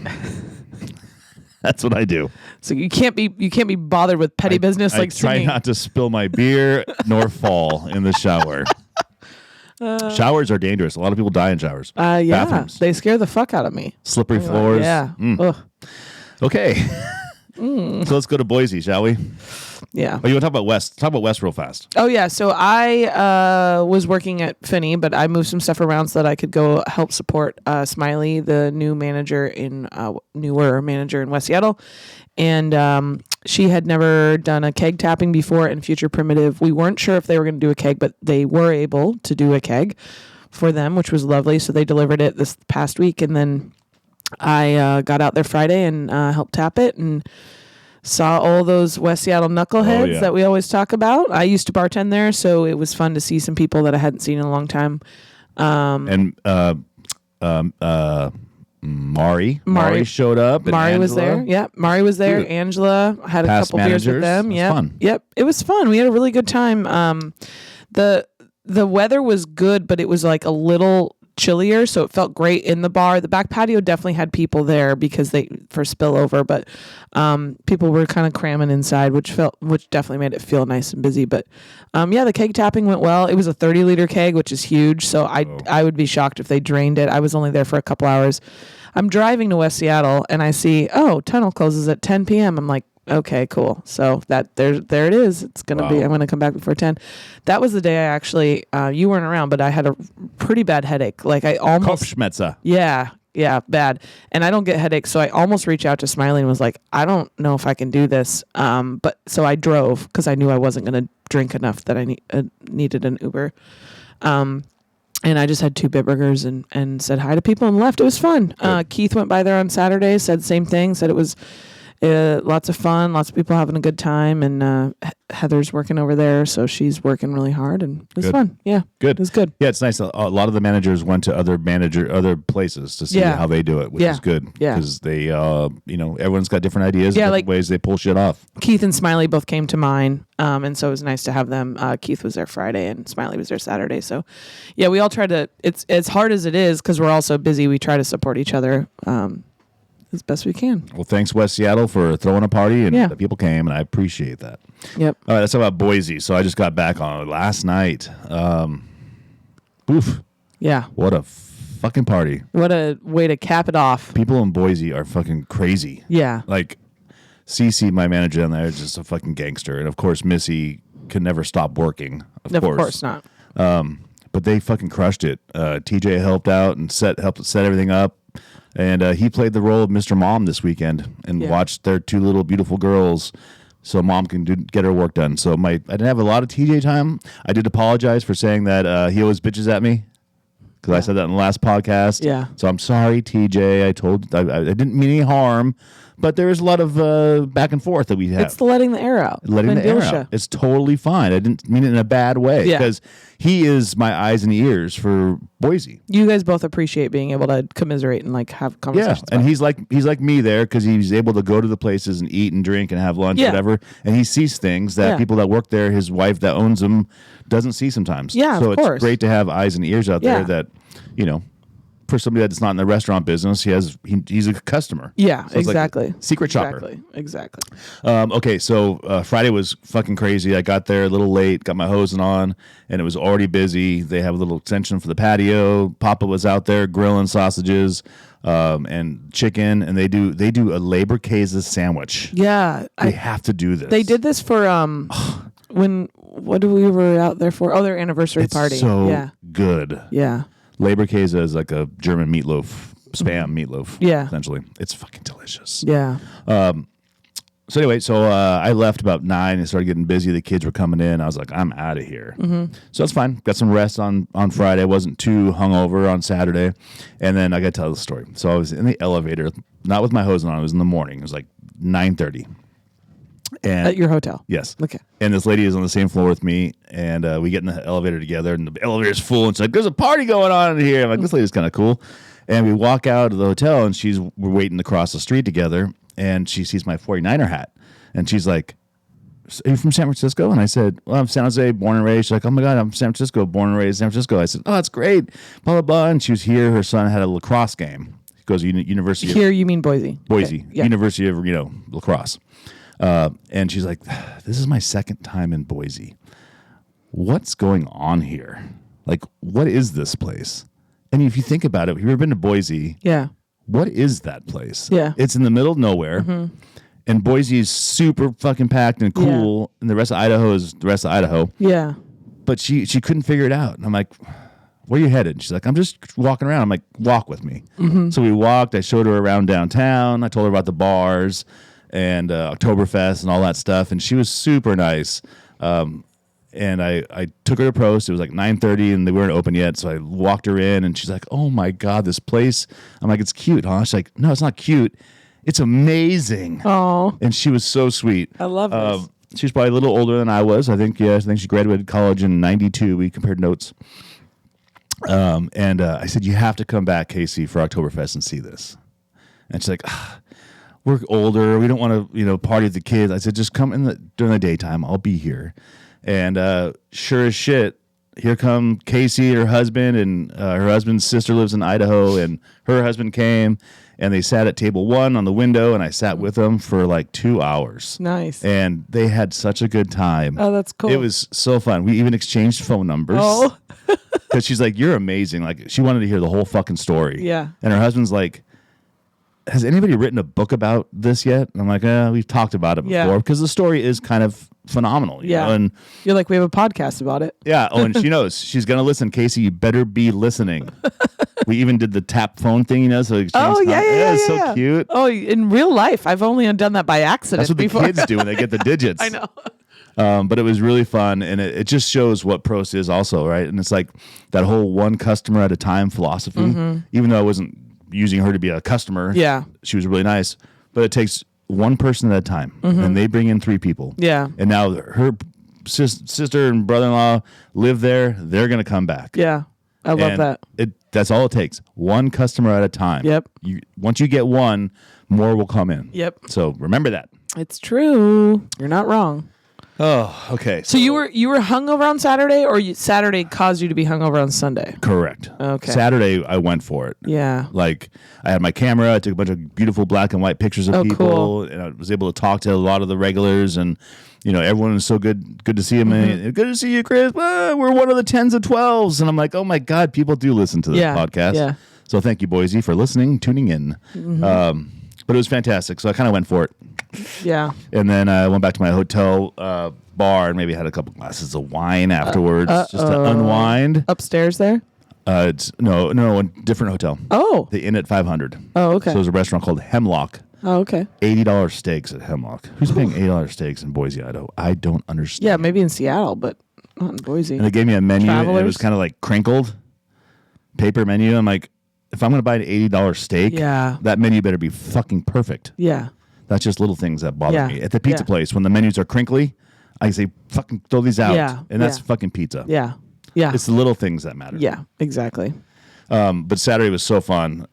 That's what I do. So you can't be bothered with petty business like singing. I try not to spill my beer nor fall in the shower. Showers are dangerous. A lot of people die in showers. Yeah, Bathrooms. they scare the fuck out of me. Slippery floors. Yeah. Okay. So let's go to Boise, shall we? Yeah. Oh, you want to talk about West? Talk about West real fast. Oh, yeah. So I was working at Finney, but I moved some stuff around so that I could go help support Smiley, the newer manager in West Seattle. And she had never done a keg tapping before in Future Primitive. We weren't sure if they were going to do a keg, but they were able to do a keg for them, which was lovely. So they delivered it this past week. And then I got out there Friday and helped tap it and saw all those West Seattle knuckleheads that we always talk about. I used to bartend there, so it was fun to see some people that I hadn't seen in a long time. Mari showed up. And Mari Angela. was there. Yep, Mari was there. Dude. Angela had a Past couple beers with them. Yeah, fun. Yep, it was fun. We had a really good time. The weather was good, but it was like a little chillier, so it felt great in the bar. The back patio definitely had people there because for spillover, but people were kind of cramming inside, which definitely made it feel nice and busy. But the keg tapping went well. It was a 30-liter keg, which is huge, so I would be shocked if they drained it. I was only there for a couple hours. I'm driving to West Seattle and I see, tunnel closes at 10 p.m. I'm like, okay, cool. So that there it is. It's going to be, I'm going to come back before 10. That was the day I actually, you weren't around, but I had a pretty bad headache. Like I almost. Kopfschmerzen. Yeah, bad. And I don't get headaches. So I almost reached out to Smiley and was like, I don't know if I can do this. But so I drove because I knew I wasn't going to drink enough that I needed an Uber. And I just had 2 Bitburgers and said hi to people and left. It was fun. Keith went by there on Saturday, said the same thing, said it was lots of fun, lots of people having a good time, and Heather's working over there, so she's working really hard, and it was fun. Yeah, good. It was good. Yeah, it's nice. A lot of the managers went to other places to see how they do it, which is good. Yeah, because they, everyone's got different ideas, different ways they pull shit off. Keith and Smiley both came to mine, and so it was nice to have them. Keith was there Friday, and Smiley was there Saturday. So, yeah, we all try to. It's as hard as it is because we're all so busy. We try to support each other. As best we can. Well, thanks, West Seattle, for throwing a party, and the people came, and I appreciate that. Yep. All right, let's talk about Boise. So I just got back on it last night. Oof. Yeah. What a fucking party. What a way to cap it off. People in Boise are fucking crazy. Yeah. Like, Cece, my manager down there, is just a fucking gangster. And, of course, Missy can never stop working. Of course not. But they fucking crushed it. TJ helped out and helped set everything up. And he played the role of Mr. Mom this weekend and watched their 2 little beautiful girls so Mom can get her work done. So I didn't have a lot of TJ time. I did apologize for saying that he always bitches at me because I said that in the last podcast. Yeah. So I'm sorry, TJ. I didn't mean any harm. But there's a lot of back and forth that we have. It's letting the air out. Letting the air out. It's totally fine. I didn't mean it in a bad way. Because he is my eyes and ears for Boise. You guys both appreciate being able to commiserate and like have conversations. Yeah, and he's like me there because he's able to go to the places and eat and drink and have lunch, whatever. And he sees things that people that work there, his wife that owns them, doesn't see sometimes. Yeah, so of course. It's great to have eyes and ears out there that, for somebody that's not in the restaurant business, he's a customer. Yeah, so exactly. Like secret shopper. Exactly. Okay, so Friday was fucking crazy. I got there a little late, got my hosing on, and it was already busy. They have a little extension for the patio. Papa was out there grilling sausages and chicken, and they do a labor queso sandwich. Yeah, they have to do this. They did this for what we were out there for? Oh, their anniversary party. So good. Yeah. Labor queso is like a German meatloaf spam meatloaf. Yeah. Essentially. It's fucking delicious. Yeah. So anyway, I left about 9 and started getting busy. The kids were coming in. I was like, I'm out of here. So that's fine. Got some rest on Friday. I wasn't too hungover on Saturday. And then I got to tell the story. So I was in the elevator, not with my hose on. It was in the morning. It was like 9:30. And at your hotel? Yes. Okay. And this lady is on the same floor with me, and we get in the elevator together, and the elevator's full, and she's like, there's a party going on in here. I'm like, this lady's kind of cool. And we walk out of the hotel, and we're waiting to cross the street together, and she sees my 49er hat. And she's like, are you from San Francisco? And I said, well, I'm San Jose, born and raised. She's like, oh my God, I'm San Francisco, born and raised in San Francisco. I said, oh, that's great, blah, blah, blah. And she was here. Her son had a lacrosse game. He goes to University Here, you mean Boise? Boise, Okay. Yeah. University of, lacrosse. And she's like, this is my second time in Boise. What's going on here? Like, what is this place? And if you think about it, if you've ever been to Boise, Yeah. what is that place? Yeah. It's in the middle of nowhere. And Boise is super fucking packed and cool. And the rest of Idaho is the rest of Idaho. Yeah. But she couldn't figure it out. And I'm like, where are you headed? She's like, I'm just walking around. I'm like, walk with me. So we walked. I showed her around downtown. I told her about the bars and Oktoberfest and all that stuff. And she was super nice. And I took her to Prost. It was like 9:30 and they weren't open yet. So I walked her in and she's like, oh my God, this place. I'm like, it's cute, huh? She's like, no, it's not cute. It's amazing. Oh. And she was so sweet. I love this. She's probably a little older than I was. I think she graduated college in 92. We compared notes. And I said, you have to come back, Casey, for Oktoberfest and see this. And she's like, we're older. We don't want to, party with the kids. I said, just come during the daytime. I'll be here. And sure as shit, here come Casey, her husband, and her husband's sister lives in Idaho, and her husband came, and they sat at table 1 on the window, and I sat with them for like 2 hours. Nice. And they had such a good time. Oh, that's cool. It was so fun. We even exchanged phone numbers. Oh. Because she's like, you're amazing. Like, she wanted to hear the whole fucking story. Yeah. And her husband's like, has anybody written a book about this yet? And I'm like, we've talked about it before because the story is kind of phenomenal. You know? And you're like, we have a podcast about it. Yeah. Oh, and she knows she's going to listen. Casey, you better be listening. We even did the tap phone thing, So yeah. It's so cute. Oh, in real life, I've only done that by accident. That's what before. the kids do when they get the digits. I know. But it was really fun, and it just shows what Prost is also, right? And it's like that whole one customer at a time philosophy. Even though I wasn't using her to be a customer, she was really nice. But it takes one person at a time, and they bring in 3 people. Yeah. And now her sister and brother-in-law live there. They're going to come back. Yeah. I love that. That's all it takes. One customer at a time. Yep. Once you get one, more will come in. Yep. So remember that. It's true. You're not wrong. Oh, okay. So you were hungover on Saturday, or Saturday caused you to be hungover on Sunday? Correct. Okay. Saturday, I went for it. Yeah. Like, I had my camera. I took a bunch of beautiful black and white pictures of people. Cool. And I was able to talk to a lot of the regulars. And, everyone was so good to see them. Good to see you, Chris. We're one of the 10s of 12s. And I'm like, oh, my God, people do listen to this podcast. Yeah. So thank you, Boise, for tuning in. But it was fantastic. So I kind of went for it. Yeah. And then I went back to my hotel bar and maybe had a couple glasses of wine afterwards just to unwind. Upstairs there? It's no, a different hotel. Oh. The Inn at 500. Oh, okay. So there's a restaurant called Hemlock. Oh, okay. $80 steaks at Hemlock. Who's paying $80 steaks in Boise, Idaho? I don't understand. Yeah, maybe in Seattle, but not in Boise. And they gave me a menu. And Travelers. it was kind of like crinkled paper menu. I'm like, if I'm going to buy an $80 steak, that menu better be fucking perfect. Yeah. That's just little things that bother me. At the pizza place, when the menus are crinkly, I say, fucking throw these out. Yeah. And that's fucking pizza. Yeah. Yeah. It's the little things that matter. Yeah, exactly. But Saturday was so fun.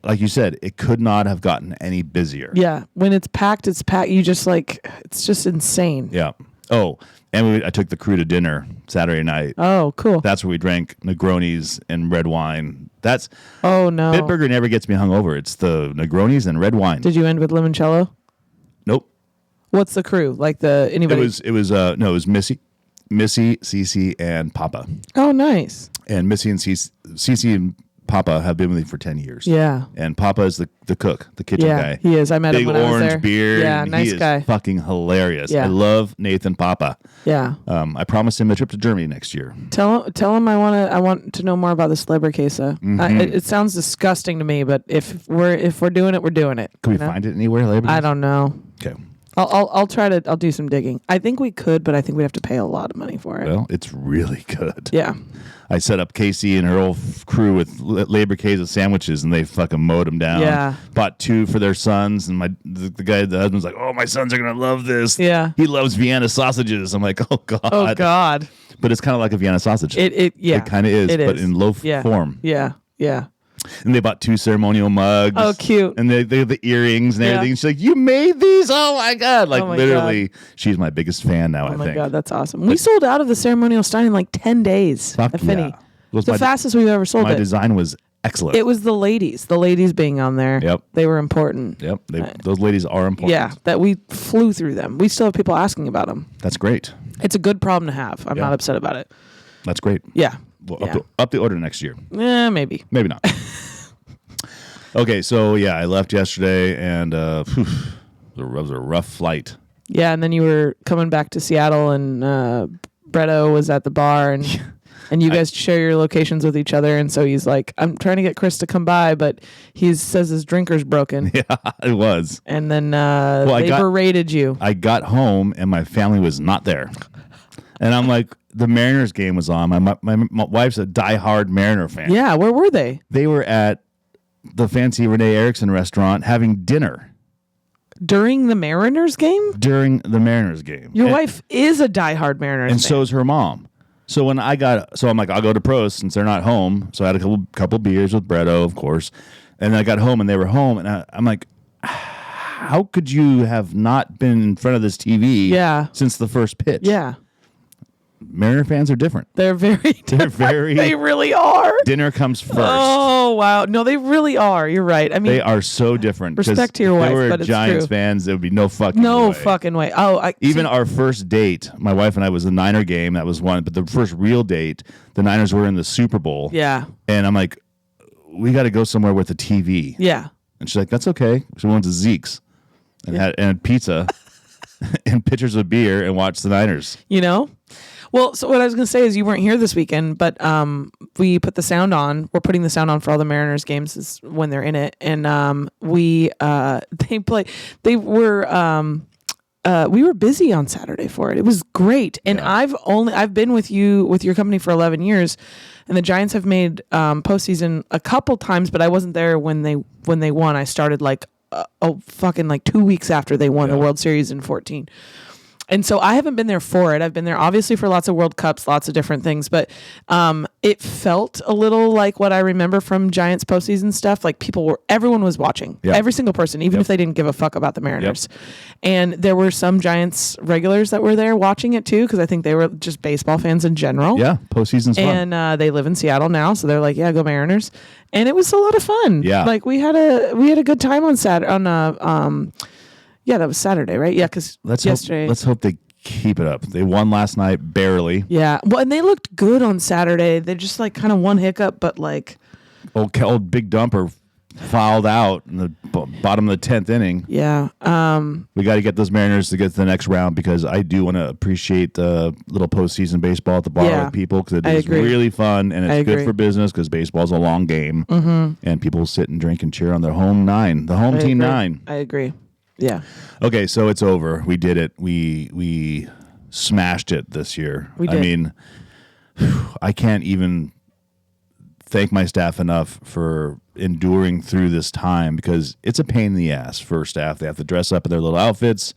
Like you said, it could not have gotten any busier. Yeah. When it's packed, it's packed. You just it's just insane. Yeah. Oh, and I took the crew to dinner Saturday night. Oh, cool. That's where we drank Negronis and red wine. Oh, no. Bitburger never gets me hungover. It's the Negronis and red wine. Did you end with limoncello? Nope. What's the crew? Like anybody? It was Missy, Cece, and Papa. Oh, nice. And Missy and Cece and Papa have been with me for 10 years. Yeah. And Papa is the cook, the kitchen guy. He is. I met him Big when I was there. orange beard. Yeah, nice he guy. is fucking hilarious. Yeah. I love Nathan Papa. Yeah. I promised him a trip to Germany next year. Tell him I want to know more about the Leberkäse. It sounds disgusting to me, but if we're doing it, we're doing it. Can we find it anywhere? Leberkäse? I don't know. Okay. I'll do some digging. I think we could, but I think we'd have to pay a lot of money for it. Well, it's really good. Yeah. I set up Casey and her whole crew with Leberkäse sandwiches, and they fucking mowed them down. Yeah. Bought 2 for their sons, and the husband's like, "Oh, my sons are gonna love this." Yeah. He loves Vienna sausages. I'm like, "Oh God." Oh God. But it's kind of like a Vienna sausage. It kind of is, but in loaf form. Yeah. Yeah. And they bought 2 ceremonial mugs. Oh, cute. And they have the earrings and everything. Yeah. She's like, "You made these? Oh my God!" Like Oh my literally, she's my biggest fan now. Oh I my think. God, that's awesome. We sold out of the ceremonial Stein in like 10 days. Fuck at Finney. yeah. Was the fastest we've ever sold my it. design was excellent. It was the ladies being on there. Yep. They were important. Yep. Those ladies are important. Yeah, that we flew through them. We still have people asking about them. That's great. It's a good problem to have. I'm not upset about it. That's great. Yeah. Well, Yeah. up the order next year. Maybe. Maybe not. Okay, so yeah, I left yesterday, and it was a rough flight. Yeah, and then you were coming back to Seattle, and Bretto was at the bar, and you guys share your locations with each other, and so he's like, "I'm trying to get Chris to come by, but he says his drinker's broken." Yeah, it was. And then they berated you. I got home, and my family was not there. And I'm like, the Mariners game was on. My wife's a diehard Mariner fan. Yeah, where were they? They were at the fancy Renee Erickson restaurant having dinner. During the Mariners game? During the Mariners game. Your wife is a diehard Mariners fan. And so is her mom. So when I'm like, I'll go to Prost since they're not home. So I had a couple beers with Bretto, of course. And then I got home and they were home. And I'm like, how could you have not been in front of this TV since the first pitch? Yeah. Mariner fans are different. They're very different. They really are. Dinner comes first. Oh, wow. No, they really are. You're right. I mean, they are so different. Respect to your wife, but it's Giants true. fans, there would be no fucking way. Oh, even our first date, my wife and I was the Niner game. That was one. But the first real date, the Niners were in the Super Bowl. Yeah. And I'm like, we got to go somewhere with a TV. Yeah. And she's like, that's okay. So we went to Zeke's and had pizza and pitchers of beer and watched the Niners. You know? Well, so what I was going to say is you weren't here this weekend, but we put the sound on. We're putting the sound on for all the Mariners games when they're in it, and we were busy on Saturday for it. It was great, and I've been with your company for 11 years, and the Giants have made postseason a couple times, but I wasn't there when they won. I started like 2 weeks after they won the World Series in 2014. And so I haven't been there for it. I've been there obviously for lots of World Cups, lots of different things, but it felt a little like what I remember from Giants postseason stuff. Like everyone was watching, every single person, even if they didn't give a fuck about the Mariners. And there were some Giants regulars that were there watching it too, because I think they were just baseball fans in general. Yeah, postseason's fun. And they live in Seattle now, so they're like, yeah, go Mariners. And it was a lot of fun. Yeah, like we had a good time on Saturday. Yeah, that was Saturday, right? Yeah, because yesterday. Let's hope they keep it up. They won last night, barely. Yeah, well, and they looked good on Saturday. They just like kind of one hiccup, but like old Big Dumper fouled out in the bottom of the 10th inning. Yeah, we got to get those Mariners to get to the next round, because I do want to appreciate the little postseason baseball at the bar with people, because it is really fun and it's good for business, because baseball's a long game, and people sit and drink and cheer on their home team nine. I agree. Yeah. Okay, so it's over. We did it. We smashed it this year. We did. I mean, I can't even thank my staff enough for enduring through this time, because it's a pain in the ass for staff. They have to dress up in their little outfits,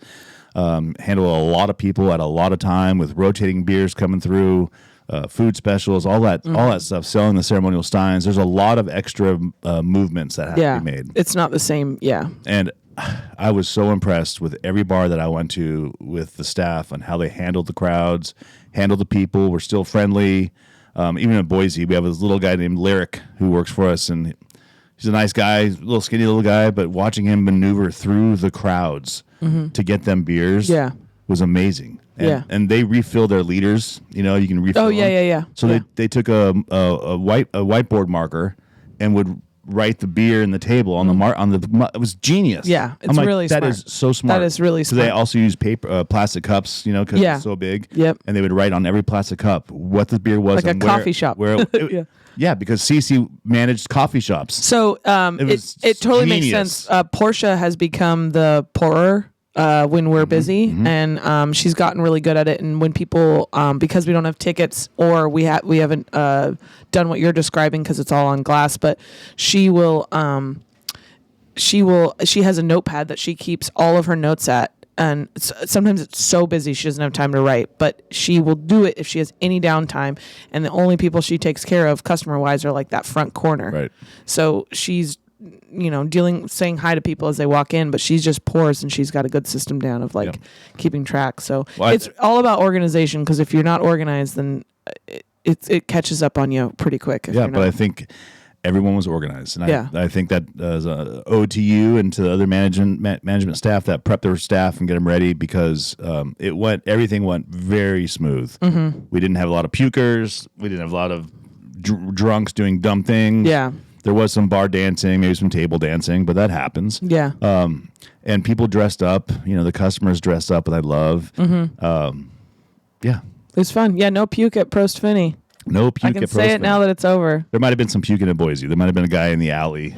handle a lot of people at a lot of time with rotating beers coming through, food specials, all that stuff, selling the ceremonial Steins. There's a lot of extra movements that have to be made. It's not the same. Yeah. And I was so impressed with every bar that I went to with the staff and how they handled the crowds, handled the people. We're still friendly. Even in Boise, we have this little guy named Lyric who works for us, and he's a nice guy, little skinny little guy, but watching him maneuver through the crowds to get them beers was amazing. And they refill their liters. You know, you can refill them. Yeah. So they took a whiteboard marker, and would write the beer and the table on the it was genius. Yeah, it's I'm like, really that smart. is so smart. That is really smart. So they also use paper, plastic cups, because it's so big. Yep. And they would write on every plastic cup what the beer was, like and a coffee shop. Where yeah, because Cece managed coffee shops. So it totally makes sense. Portia has become the pourer when we're busy, and she's gotten really good at it. And when people, because we don't have tickets or we haven't done what you're describing because it's all on glass, but she has a notepad that she keeps all of her notes at. And sometimes it's so busy she doesn't have time to write, but she will do it if she has any downtime. And the only people she takes care of customer-wise are like that front corner. Right. So she's, saying hi to people as they walk in, but she just pours, and she's got a good system down of keeping track. So it's all about organization, because if you're not organized, then it catches up on you pretty quick. But I think everyone was organized, and I think that as a ode to you and to the other management staff that prepped their staff and get them ready, because everything went very smooth. We didn't have a lot of pukers. We didn't have a lot of drunks doing dumb things. Yeah. There was some bar dancing, maybe some table dancing, but that happens. Yeah. And people dressed up. The customers dressed up, and I love. Yeah. It was fun. Yeah, no puke at Prost Finney. No puke. I can say it now that it's over. There might have been some puking in Boise. There might have been a guy in the alley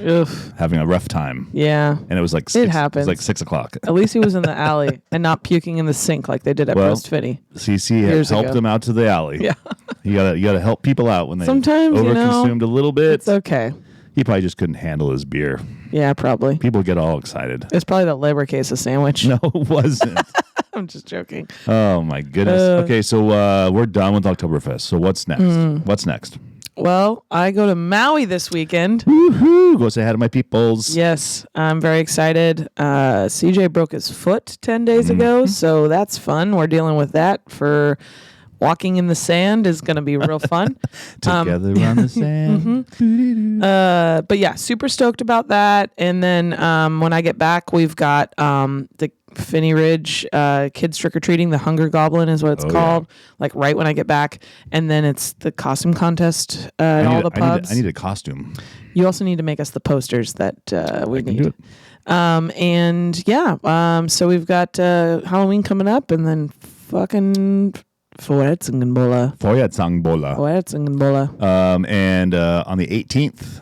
having a rough time. Yeah. And it was like it happens. It was like 6 o'clock. At least he was in the alley and not puking in the sink like they did at Prost Finney. CC helped him out to the alley. Yeah. You gotta help people out when they sometimes overconsumed a little bit. It's okay. He probably just couldn't handle his beer. Yeah, probably. People get all excited. It's probably that labor case of sandwich. No, it wasn't. I'm just joking. Oh, my goodness. Okay, so we're done with Oktoberfest. So what's next? What's next? Well, I go to Maui this weekend. Woohoo! Go say hi to my peoples. Yes, I'm very excited. CJ broke his foot 10 days ago, so that's fun. We're dealing with that for... Walking in the sand is going to be real fun. Together on the sand. But yeah, super stoked about that. And then when I get back, we've got the Finney Ridge kids trick-or-treating. The Hunger Goblin is what it's called. Yeah. Like right when I get back. And then it's the costume contest at all the pubs. I need a costume. You also need to make us the posters that we need. Do it. And yeah, so we've got Halloween coming up, and then fucking... Feuerzangenbowle. And on the 18th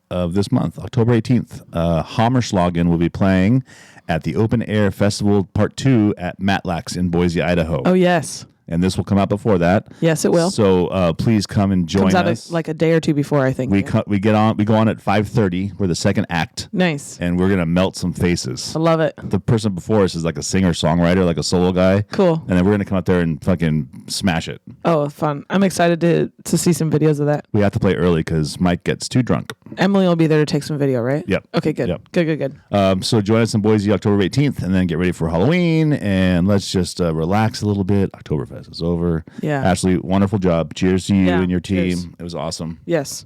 of this month, October 18th, Hammerschlagen will be playing at the Open Air Festival Part 2 at Matlack's in Boise, Idaho. Oh, yes. And this will come out before that. Yes, it will. So please come and join us. Comes out like a day or two before, I think. We go on at 5:30. We're the second act. Nice. And we're gonna melt some faces. I love it. The person before us is like a singer-songwriter, like a solo guy. Cool. And then we're gonna come out there and fucking smash it. Oh, fun! I'm excited to see some videos of that. We have to play early because Mike gets too drunk. Emily will be there to take some video, right? Yep. Okay, good. Yep. Good. So join us in Boise October 18th, and then get ready for Halloween, and let's just relax a little bit. Oktoberfest is over. Yeah. Ashley, wonderful job. Cheers to you and your team. Cheers. It was awesome. Yes.